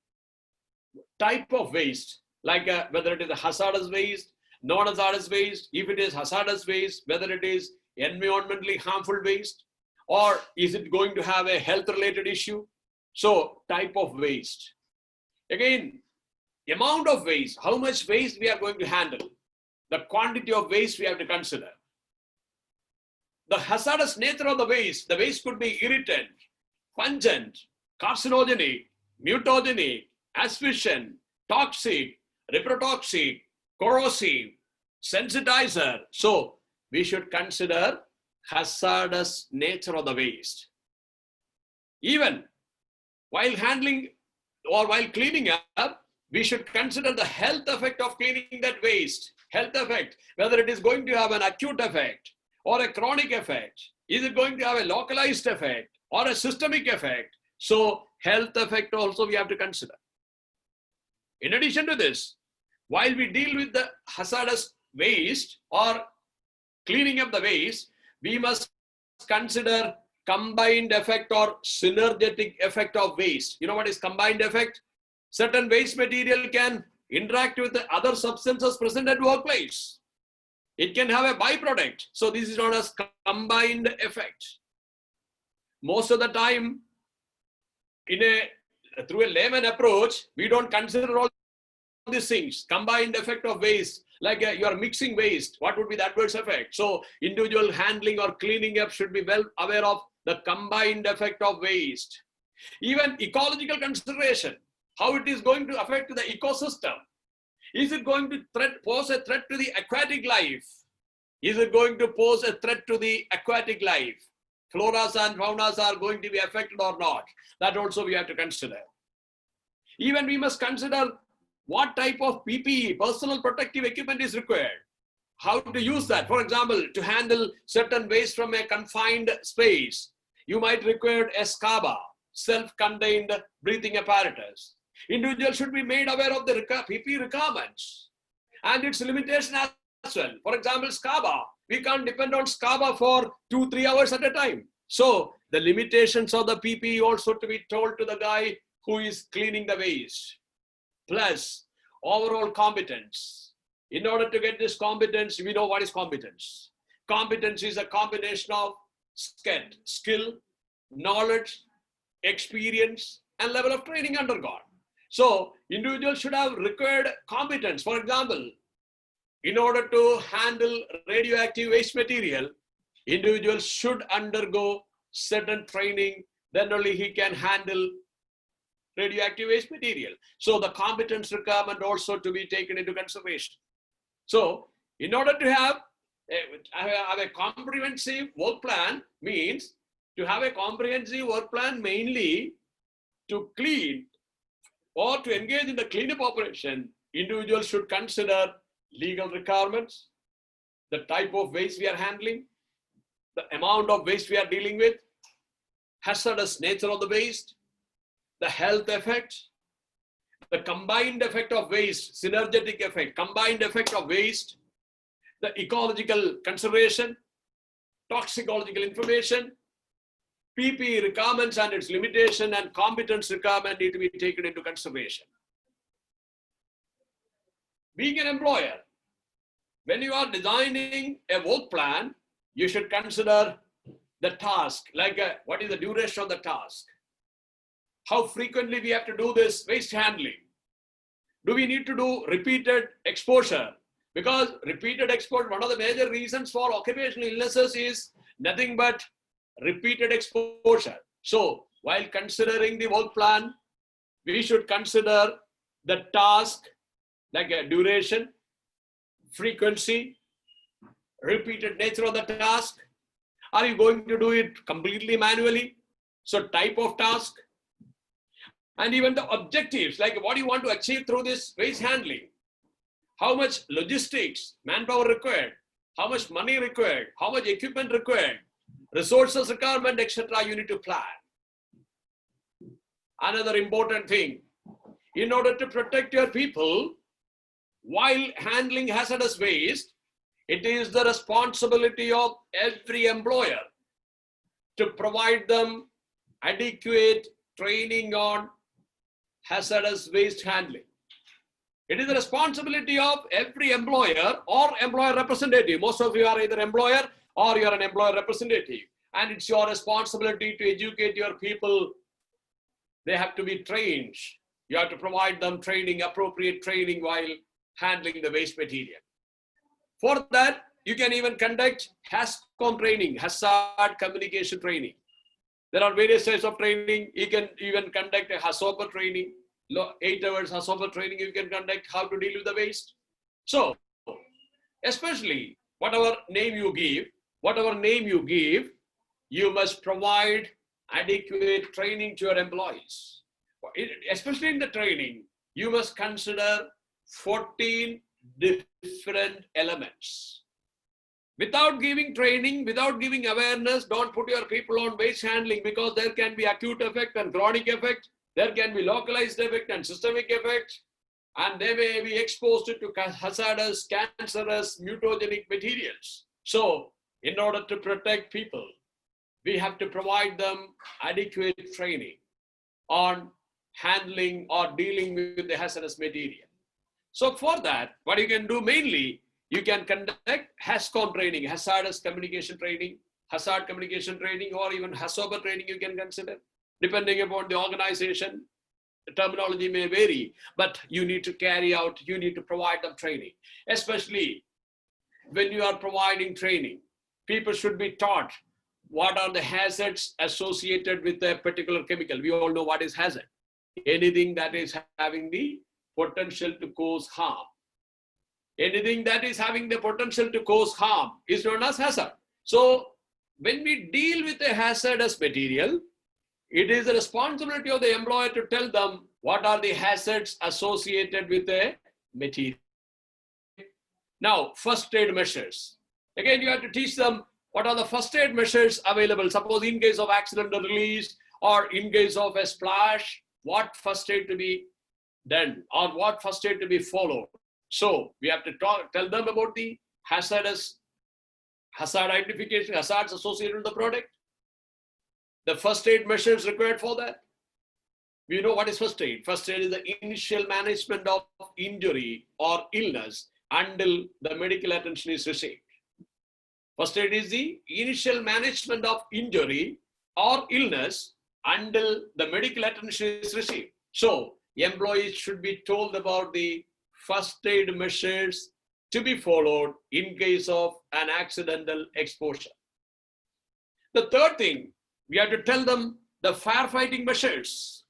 Type of waste, like whether it is a hazardous waste, non-hazardous waste, if it is hazardous waste, whether it is environmentally harmful waste, or is it going to have a health-related issue? So type of waste. Again, amount of waste, how much waste we are going to handle, the quantity of waste we have to consider. The hazardous nature of the waste could be irritant, pungent, carcinogenic, mutagenic, asphyxiant, toxic, reprotoxic, corrosive, sensitizer. So we should consider hazardous nature of the waste. Even while handling or while cleaning up, we should consider the health effect of cleaning that waste. Health effect, whether it is going to have an acute effect or a chronic effect. Is it going to have a localized effect or a systemic effect? So health effect also we have to consider. In addition to this, while we deal with the hazardous waste or cleaning up the waste, we must consider combined effect or synergetic effect of waste. You know what is combined effect? Certain waste material can interact with the other substances present at workplace. It can have a byproduct. So this is known as combined effect. Most of the time, through a layman approach, we don't consider all these things. Combined effect of waste, like you are mixing waste, what would be the adverse effect? So individual handling or cleaning up should be well aware of the combined effect of waste. Even ecological consideration, how it is going to affect the ecosystem. Is it going to pose a threat to the aquatic life? Is it going to pose a threat to the aquatic life? floras and faunas are going to be affected or not. That also we have to consider. Even we must consider what type of PPE, personal protective equipment is required. How to use that. For example, to handle certain waste from a confined space, you might require a SCABA, self-contained breathing apparatus. Individuals should be made aware of the PPE requirements and its limitation as well. For example, SCABA, we can't depend on SCABA for 2-3 hours at a time. So the limitations of the PPE also to be told to the guy who is cleaning the waste. Plus, overall competence. In order to get this competence, we know what is competence. Competence is a combination of skill, knowledge, experience, and level of training undergone. So, individuals should have required competence. For example, in order to handle radioactive waste material, individuals should undergo certain training, then only he can handle radioactive waste material. So the competence requirement also to be taken into consideration. So in order to have a comprehensive work plan means to have a comprehensive work plan mainly to clean or to engage in the cleanup operation, individuals should consider legal requirements, the type of waste we are handling, the amount of waste we are dealing with, hazardous nature of the waste, the health effect, the combined effect of waste, synergetic effect, combined effect of waste, the ecological conservation, toxicological information, PPE requirements and its limitation and competence requirement need to be taken into consideration. Being an employer, when you are designing a work plan, you should consider the task, like what is the duration of the task? How frequently we have to do this waste handling? Do we need to do repeated exposure? Because repeated exposure, one of the major reasons for occupational illnesses is nothing but repeated exposure. So while considering the work plan, we should consider the task, like a duration, frequency, repeated nature of the task. Are you going to do it completely manually? So type of task. And even the objectives, like what do you want to achieve through this waste handling? How much logistics, manpower required? How much money required? How much equipment required? Resources requirement, etc. You need to plan. Another important thing, in order to protect your people while handling hazardous waste, it is the responsibility of every employer to provide them adequate training on hazardous waste handling. It is the responsibility of every employer or employer representative. Most of you are either employer or you are an employer representative. And it's your responsibility to educate your people. They have to be trained. You have to provide them training, appropriate training while handling the waste material. For that, you can even conduct HASCOM training, hazard communication training. There are various types of training. You can even conduct a HASOPA training, 8 hours HASOPA training you can conduct, how to deal with the waste. So, especially whatever name you give, you must provide adequate training to your employees. Especially in the training, you must consider 14 different elements. Without giving training, without giving awareness, don't put your people on waste handling, because there can be acute effect and chronic effect. There can be localized effect and systemic effect, and they may be exposed to hazardous, cancerous, mutagenic materials. So, in order to protect people, we have to provide them adequate training on handling or dealing with the hazardous material. So for that, what you can do mainly, you can conduct HASCOM training, hazardous communication training, hazard communication training, or even HASOPA training you can consider. Depending upon the organization, the terminology may vary, but you need to carry out, you need to provide them training. Especially when you are providing training, people should be taught what are the hazards associated with a particular chemical. We all know what is hazard. Anything that is having the potential to cause harm. Anything that is having the potential to cause harm is known as hazard. So when we deal with a hazardous material, it is the responsibility of the employer to tell them what are the hazards associated with a material. Now, first aid measures. Again, you have to teach them what are the first aid measures available. Suppose in case of accidental release or in case of a splash, what first aid to be done or what first aid to be followed. So we have to tell them about the hazard identification, hazards associated with the product, the first aid measures required for that. We know what is first aid. First aid is the initial management of injury or illness until the medical attention is received. First aid is the initial management of injury or illness until the medical attention is received. So employees should be told about the first aid measures to be followed in case of an accidental exposure. The third thing, we have to tell them the firefighting measures.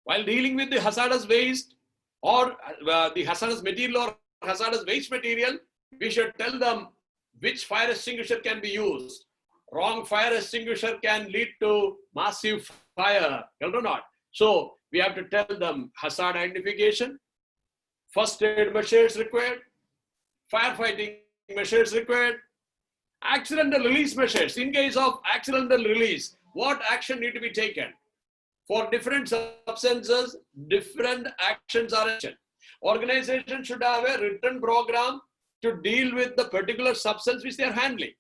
While dealing with the hazardous waste or the hazardous material or hazardous waste material, we should tell them which fire extinguisher can be used. Wrong fire extinguisher can lead to massive fire, or not. So we have to tell them hazard identification, first aid measures required, firefighting measures required, accidental release measures. In case of accidental release, what action need to be taken? For different substances, different actions are taken. Organization should have a written program to deal with the particular substance which they are handling.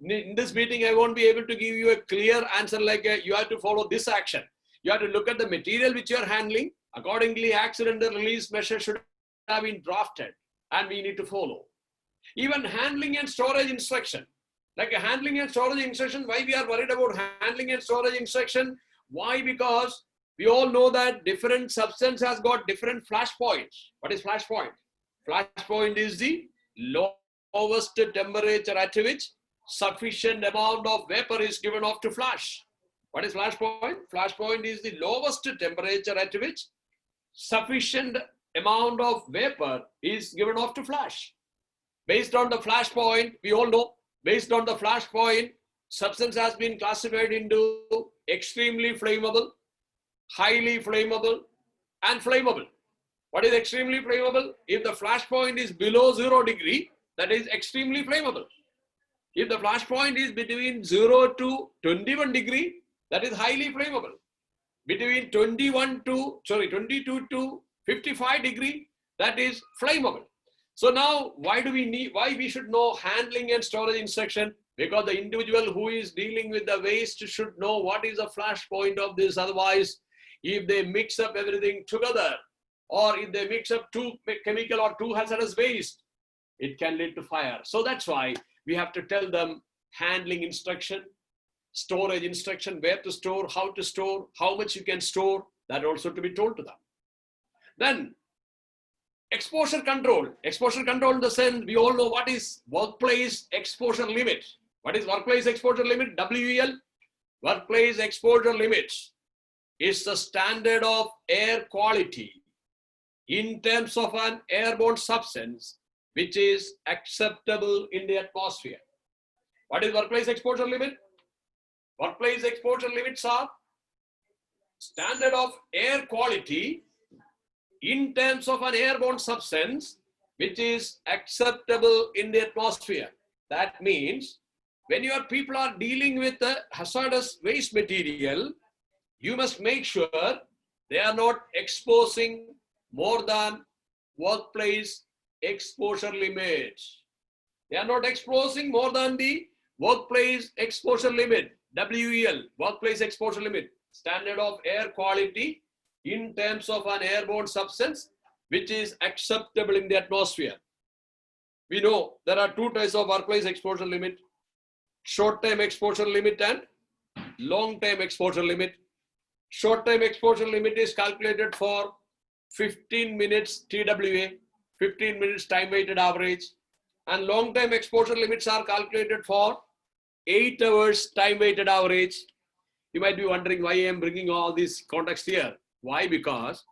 In this meeting, I won't be able to give you a clear answer like you have to follow this action. You have to look at the material which you are handling. Accordingly, accidental release measures should have been drafted and we need to follow. Even handling and storage instruction. Like a handling and storage instruction, why we are worried about handling and storage instruction? Why? Because we all know that different substance has got different flash points. What is flash point? Flash point is the lowest temperature at which sufficient amount of vapor is given off to flash. What is flash point? Flash point is the lowest temperature at which sufficient amount of vapor is given off to flash. Based on the flash point, we all know, based on the flash point, substance has been classified into extremely flammable, highly flammable, and flammable. What is extremely flammable? If the flash point is below 0 degree, that is extremely flammable. If the flash point is between 0 to 21 degree, that is highly flammable. Between 22 to 55 degree, that is flammable. So now, why we should know handling and storage instruction? Because the individual who is dealing with the waste should know what is the flash point of this. Otherwise, if they mix up everything together, or if they mix up too chemical or too hazardous waste, it can lead to fire. So that's why we have to tell them handling instruction, storage instruction, where to store, how much you can store, that also to be told to them. Then exposure control. Exposure control in the sense, we all know what is workplace exposure limit. What is workplace exposure limit? WEL. Workplace exposure limits is the standard of air quality in terms of an airborne substance which is acceptable in the atmosphere. What is workplace exposure limit? Workplace exposure limits are standard of air quality in terms of an airborne substance which is acceptable in the atmosphere. That means when your people are dealing with the hazardous waste material, you must make sure they are not exposing more than workplace exposure limits. They are not exposing more than the workplace exposure limit, WEL, workplace exposure limit, standard of air quality in terms of an airborne substance which is acceptable in the atmosphere. We know there are two types of workplace exposure limit, short-term exposure limit and long-term exposure limit. Short-term exposure limit is calculated for 15 minutes TWA, 15 minutes time weighted average, and long-term exposure limits are calculated for 8 hours time weighted average. You might be wondering why I am bringing all this context here. Why? Because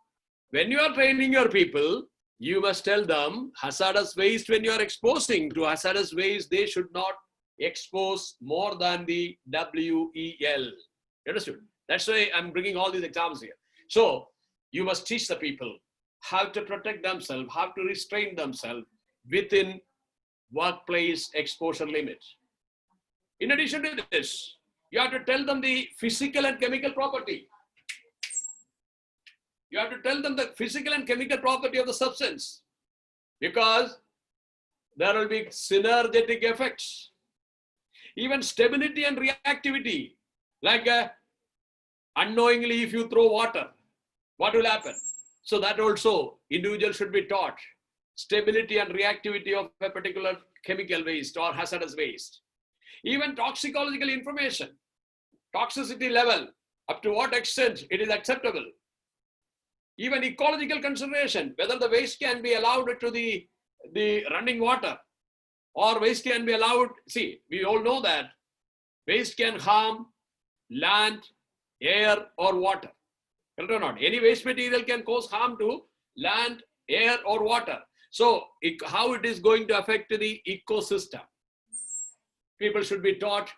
when you are training your people, you must tell them hazardous waste. When you are exposing to hazardous waste, they should not expose more than the WEL. Understood? That's why I'm bringing all these examples here. So you must teach the people how to protect themselves, how to restrain themselves within workplace exposure limits. In addition to this, you have to tell them the physical and chemical property. You have to tell them the physical and chemical property of the substance, because there will be synergetic effects. Even stability and reactivity, like unknowingly if you throw water, what will happen? So that also individual should be taught stability and reactivity of a particular chemical waste or hazardous waste. Even toxicological information, toxicity level, up to what extent it is acceptable. Even ecological consideration, whether the waste can be allowed to the running water or waste can be allowed. See, we all know that waste can harm land, air, or water. Correct or not? Any waste material can cause harm to land, air, or water. So how it is going to affect the ecosystem? People should be taught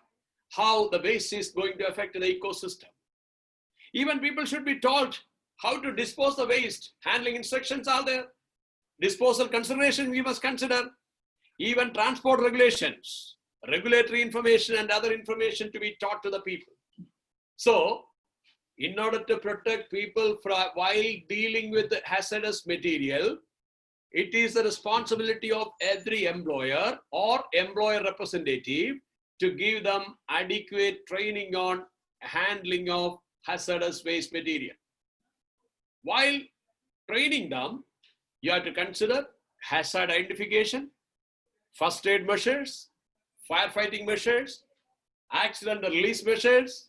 how the waste is going to affect the ecosystem. Even people should be taught how to dispose the waste. Handling instructions are there. Disposal consideration we must consider. Even transport regulations, regulatory information and other information to be taught to the people. So in order to protect people while dealing with the hazardous material, it is the responsibility of every employer or employer representative to give them adequate training on handling of hazardous waste material. While training them, you have to consider hazard identification, first aid measures, firefighting measures, accident release measures,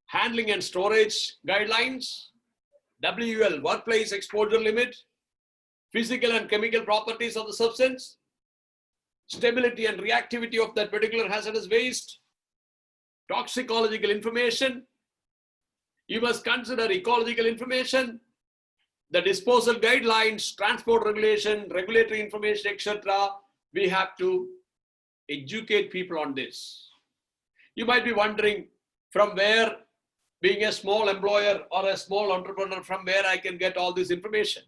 handling and storage guidelines, WEL, workplace exposure limit, physical and chemical properties of the substance, stability and reactivity of that particular hazardous waste, toxicological information. You must consider ecological information, the disposal guidelines, transport regulation, regulatory information, etc. We have to educate people on this. You might be wondering from where, being a small employer or a small entrepreneur, from where I can get all this information.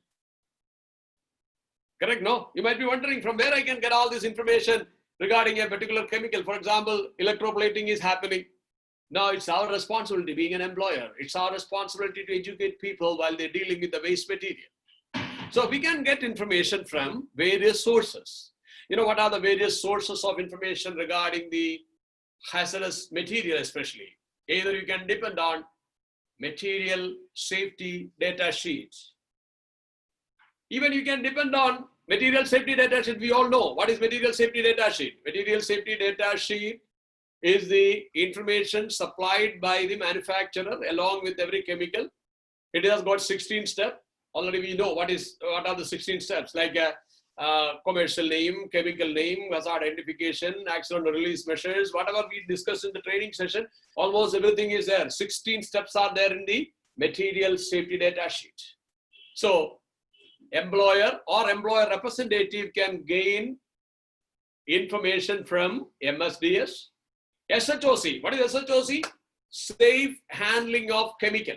Correct? No? You might be wondering from where I can get all this information regarding a particular chemical. For example, electroplating is happening. Now it's our responsibility, being an employer, it's our responsibility to educate people while they're dealing with the waste material. So we can get information from various sources. You know, what are the various sources of information regarding the hazardous material especially? Either you can depend on material safety data sheets. Even you can depend on material safety data sheet. We all know what is material safety data sheet. Material safety data sheet is the information supplied by the manufacturer along with every chemical. It has got 16 steps. Already we know what are the 16 steps, like commercial name, chemical name, hazard identification, accident release measures, whatever we discussed in the training session, almost everything is there. 16 steps are there in the material safety data sheet. So employer or employer representative can gain information from MSDS. SHOC, what is SHOC? Safe handling of chemical.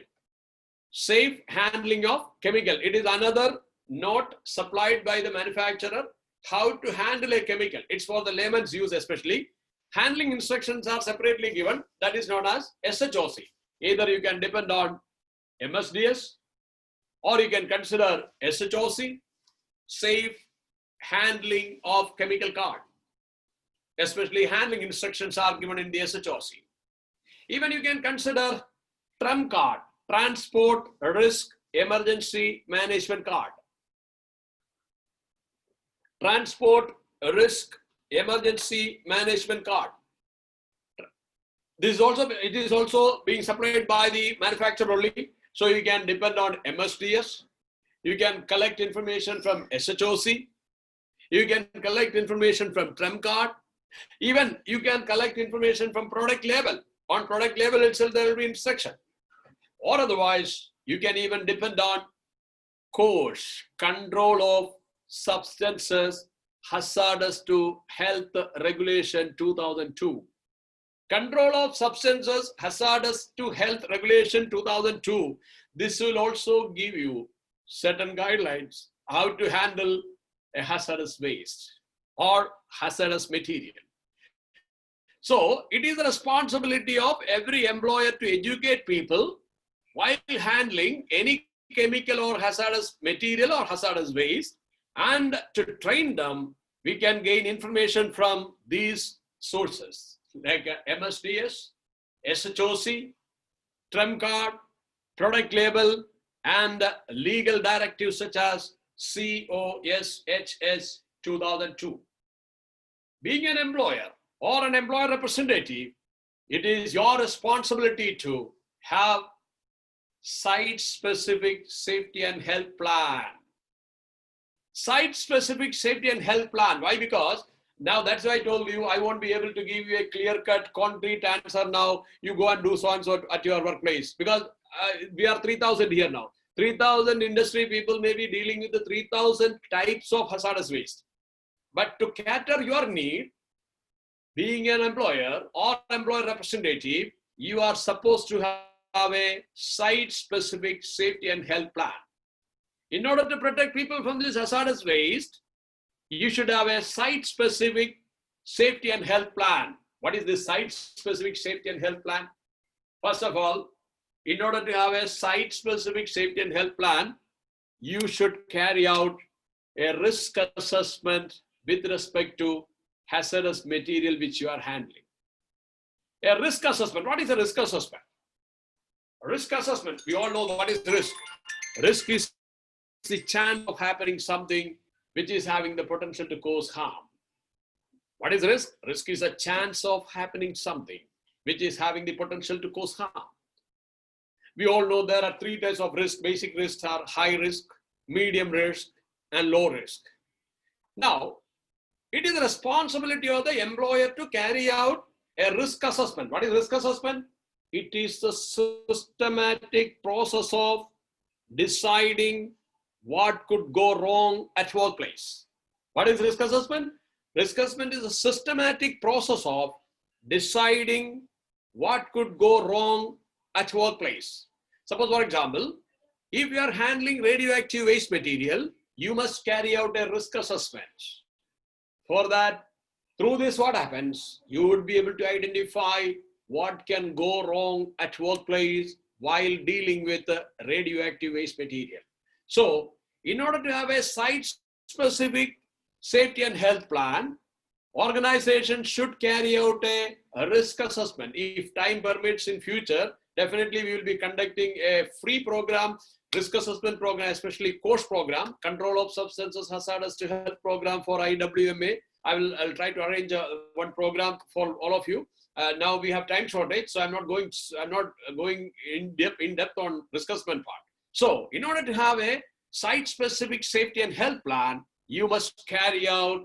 Safe handling of chemical. It is another note supplied by the manufacturer how to handle a chemical. It's for the layman's use especially. Handling instructions are separately given. That is known as SHOC. Either you can depend on MSDS or you can consider SHOC, safe handling of chemical card. Especially handling instructions are given in the SHOC. Even you can consider TREM card, Transport Risk Emergency Management card. Transport Risk Emergency Management card. It is also being supplied by the manufacturer only. So you can depend on MSDS. You can collect information from SHOC. You can collect information from TREM card. Even you can collect information from product label. On product label itself, there will be instruction. Or otherwise, you can even depend on course, control of substances, Hazardous to Health Regulation 2002. Control of Substances Hazardous to Health Regulation 2002. This will also give you certain guidelines how to handle a hazardous waste or hazardous material. So it is the responsibility of every employer to educate people while handling any chemical or hazardous material or hazardous waste, and to train them. We can gain information from these sources like MSDS, SHOC, TREM card, product label, and legal directives such as COSHS 2002. Being an employer or an employer representative, it is your responsibility to have site-specific safety and health plan. Site-specific safety and health plan. Why? Because now that's why I told you I won't be able to give you a clear-cut, concrete answer now. You go and do so and so at your workplace, because we are 3,000 here now. 3,000 industry people may be dealing with the 3,000 types of hazardous waste. But to cater your need, being an employer or employer representative, you are supposed to have a site-specific safety and health plan. In order to protect people from this hazardous waste, you should have a site-specific safety and health plan. What is this site-specific safety and health plan? First of all, in order to have a site-specific safety and health plan, you should carry out a risk assessment with respect to hazardous material which you are handling. A risk assessment. What is a risk assessment? A risk assessment, we all know what is risk. Risk is the chance of happening something which is having the potential to cause harm. What is risk? Risk is a chance of happening something which is having the potential to cause harm. We all know there are three types of risk. Basic risks are high risk, medium risk, and low risk. Now, it is the responsibility of the employer to carry out a risk assessment. What is risk assessment? It is the systematic process of deciding what could go wrong at workplace. What is risk assessment? Risk assessment is a systematic process of deciding what could go wrong at workplace. Suppose, for example, if you are handling radioactive waste material, you must carry out a risk assessment. For that, through this, what happens? You would be able to identify what can go wrong at workplace while dealing with radioactive waste material. So, in order to have a site-specific safety and health plan, organizations should carry out a risk assessment. If time permits in future, definitely we will be conducting a free program, risk assessment program, especially course program, Control of Substances Hazardous to Health program for IWMA. I'll try to arrange one program for all of you. Now we have time shortage, so I'm not going in depth on risk assessment part. So, in order to have a site-specific safety and health plan, you must carry out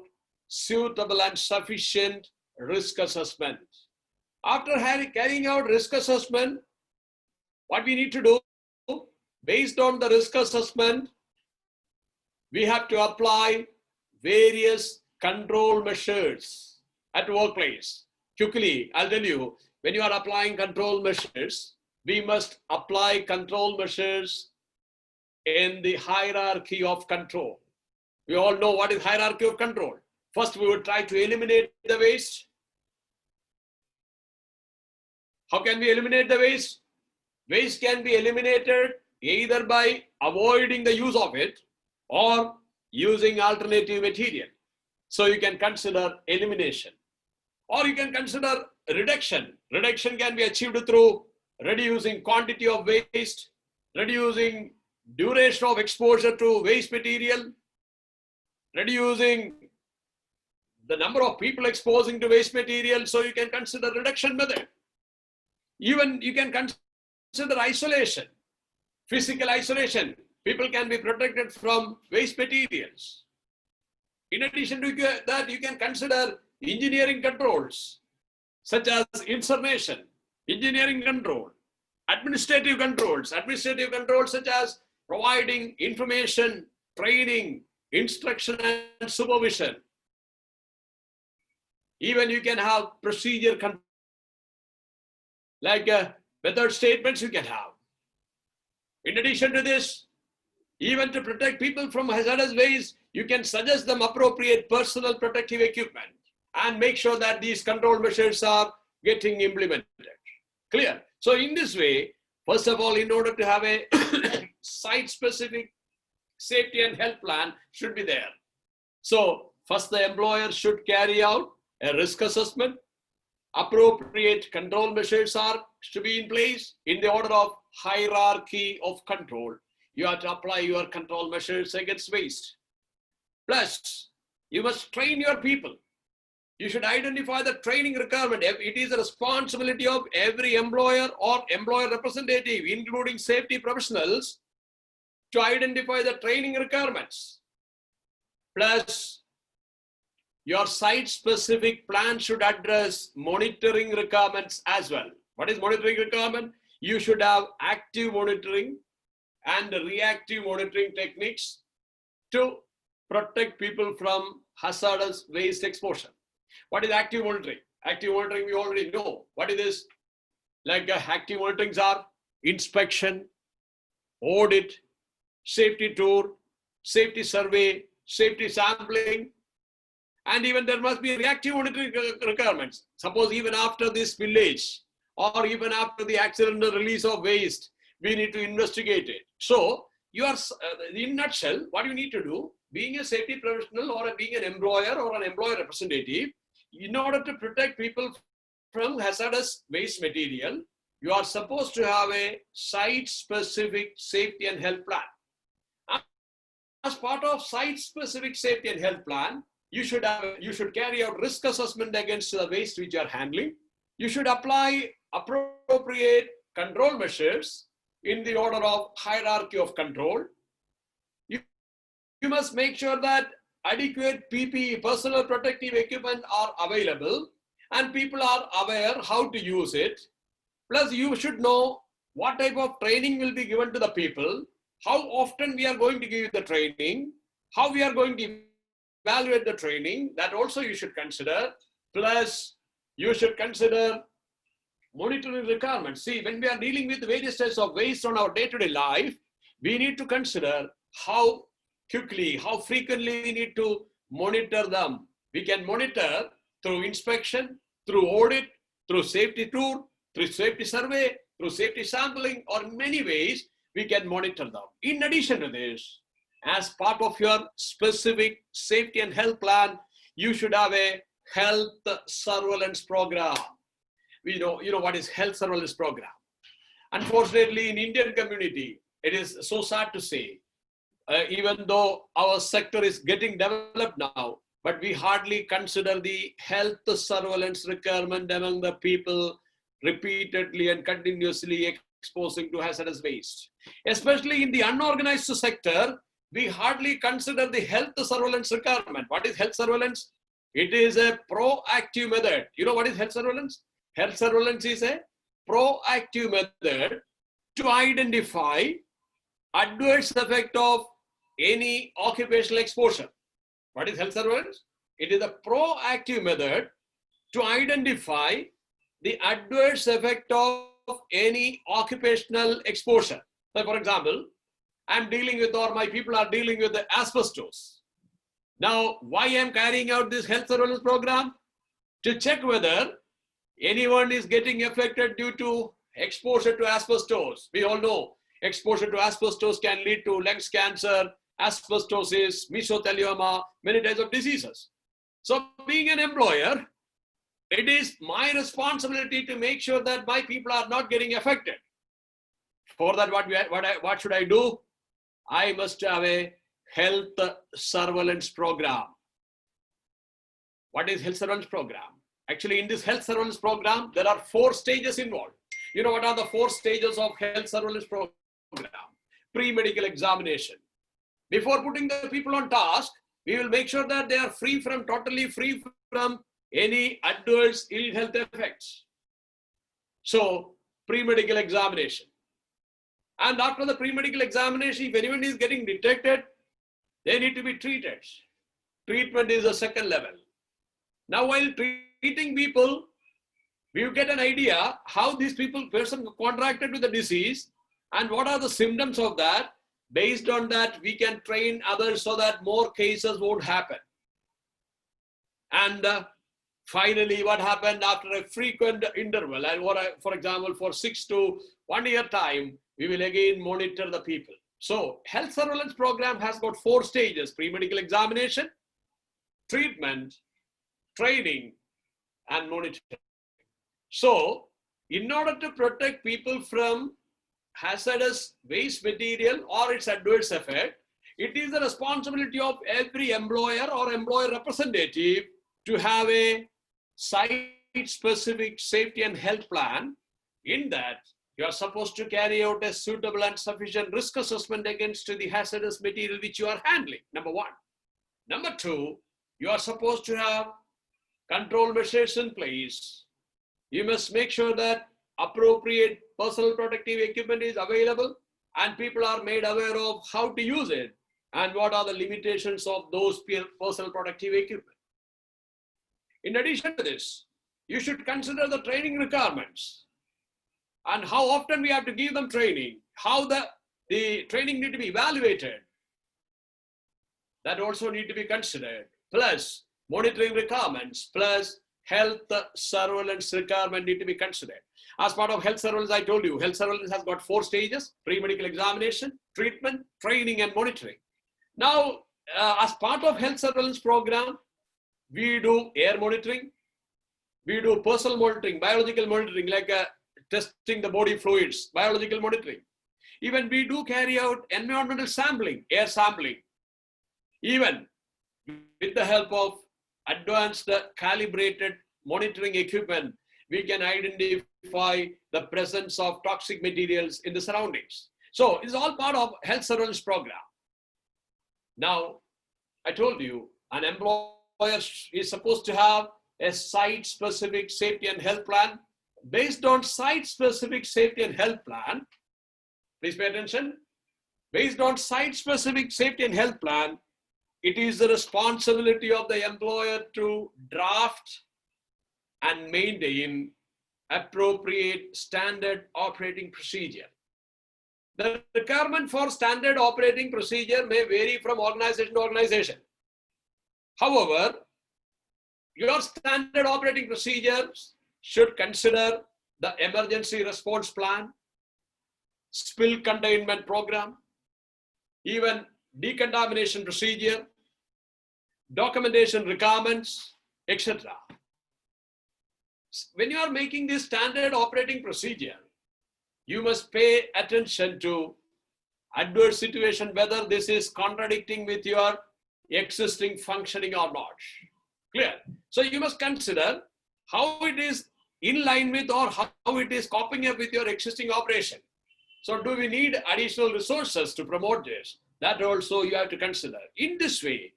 suitable and sufficient risk assessment. After carrying out risk assessment, what we need to do, based on the risk assessment, we have to apply various control measures at workplace. Quickly, I'll tell you, when you are applying control measures, we must apply control measures in the hierarchy of control. We all know what is hierarchy of control. First, we would try to eliminate the waste. How can we eliminate the waste? Waste can be eliminated either by avoiding the use of it or using alternative material. So you can consider elimination. Or you can consider reduction. Reduction can be achieved through reducing quantity of waste, reducing duration of exposure to waste material, reducing the number of people exposing to waste material. So you can consider reduction method. Even you can consider isolation, physical isolation. People can be protected from waste materials. In addition to that, you can consider engineering controls, such as information, engineering control, administrative controls such as providing information, training, instruction, and supervision. Even you can have procedure control, like method statements you can have. In addition to this, even to protect people from hazardous waste, you can suggest them appropriate personal protective equipment and make sure that these control measures are getting implemented. Clear? So in this way, first of all, in order to have a site-specific safety and health plan should be there. So first the employer should carry out a risk assessment. Appropriate control measures are to be in place in the order of hierarchy of control. You have to apply your control measures against waste. Plus, you must train your people. You should identify the training requirement. It is the responsibility of every employer or employer representative, including safety professionals, to identify the training requirements. Plus, your site-specific plan should address monitoring requirements as well. What is monitoring requirement? You should have active monitoring and reactive monitoring techniques to protect people from hazardous waste exposure. What is active monitoring? Active monitoring we already know. What is this? Like active monitorings are inspection, audit, safety tour, safety survey, safety sampling, and even there must be reactive monitoring requirements. Suppose even after this village or even after the accidental release of waste, we need to investigate it. So you are, in a nutshell, what you need to do, being a safety professional or being an employer or an employer representative, in order to protect people from hazardous waste material, you are supposed to have a site-specific safety and health plan. As part of site-specific safety and health plan, you should carry out risk assessment against the waste which you are handling. You should apply appropriate control measures in the order of hierarchy of control. You must make sure that adequate PPE, personal protective equipment, are available and people are aware how to use it. Plus, you should know what type of training will be given to the people, how often we are going to give the training, how we are going to evaluate the training, that also you should consider. Plus, you should consider monitoring requirements. See, when we are dealing with various types of waste on our day-to-day life, we need to consider how quickly, how frequently we need to monitor them. We can monitor through inspection, through audit, through safety tour, through safety survey, through safety sampling, or in many ways we can monitor them. In addition to this, as part of your specific safety and health plan, you should have a health surveillance program. You know what is health surveillance program. Unfortunately, in Indian community, it is so sad to say, even though our sector is getting developed now, but we hardly consider the health surveillance requirement among the people repeatedly and continuously exposing to hazardous waste. Especially in the unorganized sector, we hardly consider the health surveillance requirement. What is health surveillance? It is a proactive method. You know what is health surveillance? Health surveillance is a proactive method to identify adverse effect of any occupational exposure. What is health surveillance? It is a proactive method to identify the adverse effect of any occupational exposure. So for example, I'm dealing with, or my people are dealing with the asbestos. Now, why I'm carrying out this health surveillance program? To check whether anyone is getting affected due to exposure to asbestos. We all know exposure to asbestos can lead to lungs cancer, asbestosis, mesothelioma, many types of diseases. So being an employer, it is my responsibility to make sure that my people are not getting affected. For that, what should I do? I must have a health surveillance program. What is health surveillance program? Actually, in this health surveillance program, there are 4 stages involved. You know what are the 4 stages of health surveillance program? Pre-medical examination. Before putting the people on task, we will make sure that they are totally free from any adverse ill health effects. So, pre-medical examination. And after the pre-medical examination, if anyone is getting detected, they need to be treated. Treatment is the second level. Now, while treating people, we get an idea how these person contracted with the disease and what are the symptoms of that. Based on that, we can train others so that more cases won't happen. And finally, what happened after a frequent interval, and for example, for 6 to 1 year time, we will again monitor the people. So health surveillance program has got 4 stages: pre-medical examination, treatment, training, and monitoring. So in order to protect people from hazardous waste material or its adverse effect, it is the responsibility of every employer or employer representative to have a site-specific safety and health plan. In that, you are supposed to carry out a suitable and sufficient risk assessment against the hazardous material which you are handling, number 1. Number 2, you are supposed to have control measures in place. You must make sure that appropriate personal protective equipment is available and people are made aware of how to use it and what are the limitations of those personal protective equipment. In addition to this, you should consider the training requirements and how often we have to give them training, how the training need to be evaluated. That also need to be considered, plus monitoring requirements, plus health surveillance requirement need to be considered. As part of health surveillance, I told you, health surveillance has got 4 stages: pre-medical examination, treatment, training, and monitoring. Now, as part of health surveillance program, we do air monitoring, we do personal monitoring, biological monitoring, like testing the body fluids, biological monitoring. Even we do carry out environmental sampling, air sampling. Even with the help of advanced calibrated monitoring equipment, we can identify the presence of toxic materials in the surroundings. So it's all part of health surveillance program. Now, I told you, an employer is supposed to have a site-specific safety and health plan. Based on site-specific safety and health plan, please pay attention. Based on site-specific safety and health plan, it is the responsibility of the employer to draft and maintain appropriate standard operating procedure. The requirement for standard operating procedure may vary from organization to organization. However, your standard operating procedures should consider the emergency response plan, spill containment program, even decontamination procedure, documentation requirements, etc. When you are making this standard operating procedure, you must pay attention to adverse situation, whether this is contradicting with your existing functioning or not. Clear? So you must consider how it is in line with or how it is coping up with your existing operation. So do we need additional resources to promote this? That also you have to consider. In this way,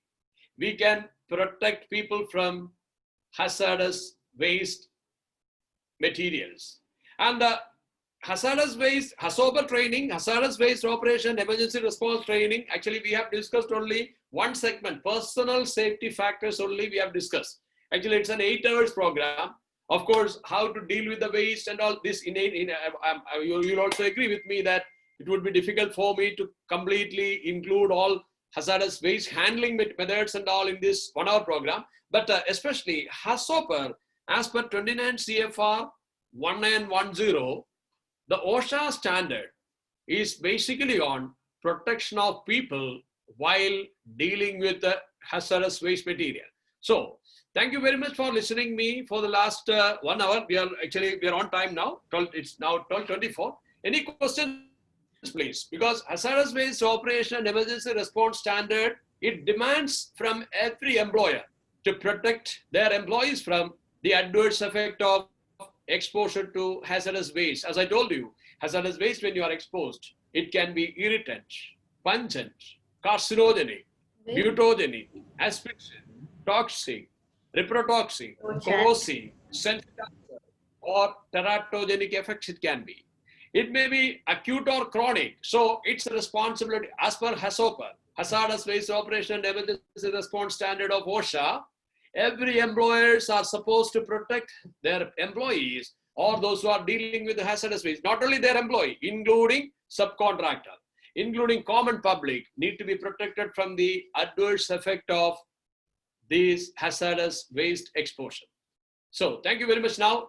we can protect people from hazardous waste materials. And hazardous waste, HACCP training, hazardous waste operation, emergency response training, actually we have discussed only one segment, personal safety factors only we have discussed. Actually it's an 8 hours program. Of course, how to deal with the waste and all this, you'll also agree with me that it would be difficult for me to completely include all hazardous waste handling methods and all in this 1 hour program. But especially HACCP, as per 29 CFR 1910, the OSHA standard is basically on protection of people while dealing with the hazardous waste material. So thank you very much for listening me for the last 1 hour. We are on time now. It's now 12:24. Any questions, please? Because hazardous waste operation and emergency response standard, it demands from every employer to protect their employees from the adverse effect of exposure to hazardous waste. As I told you, hazardous waste, when you are exposed, it can be irritant, pungent, carcinogenic, mutagenic, asphyxiant, toxic, reprotoxic, corrosive, sensitizing, or teratogenic effects it can be. It may be acute or chronic. So it's a responsibility as per HACCP, Hazardous Waste Operation and Emergency Response Standard of OSHA. Every employers are supposed to protect their employees or those who are dealing with hazardous waste. Not only their employee, including subcontractor, including common public, need to be protected from the adverse effect of these hazardous waste exposure. So thank you very much now.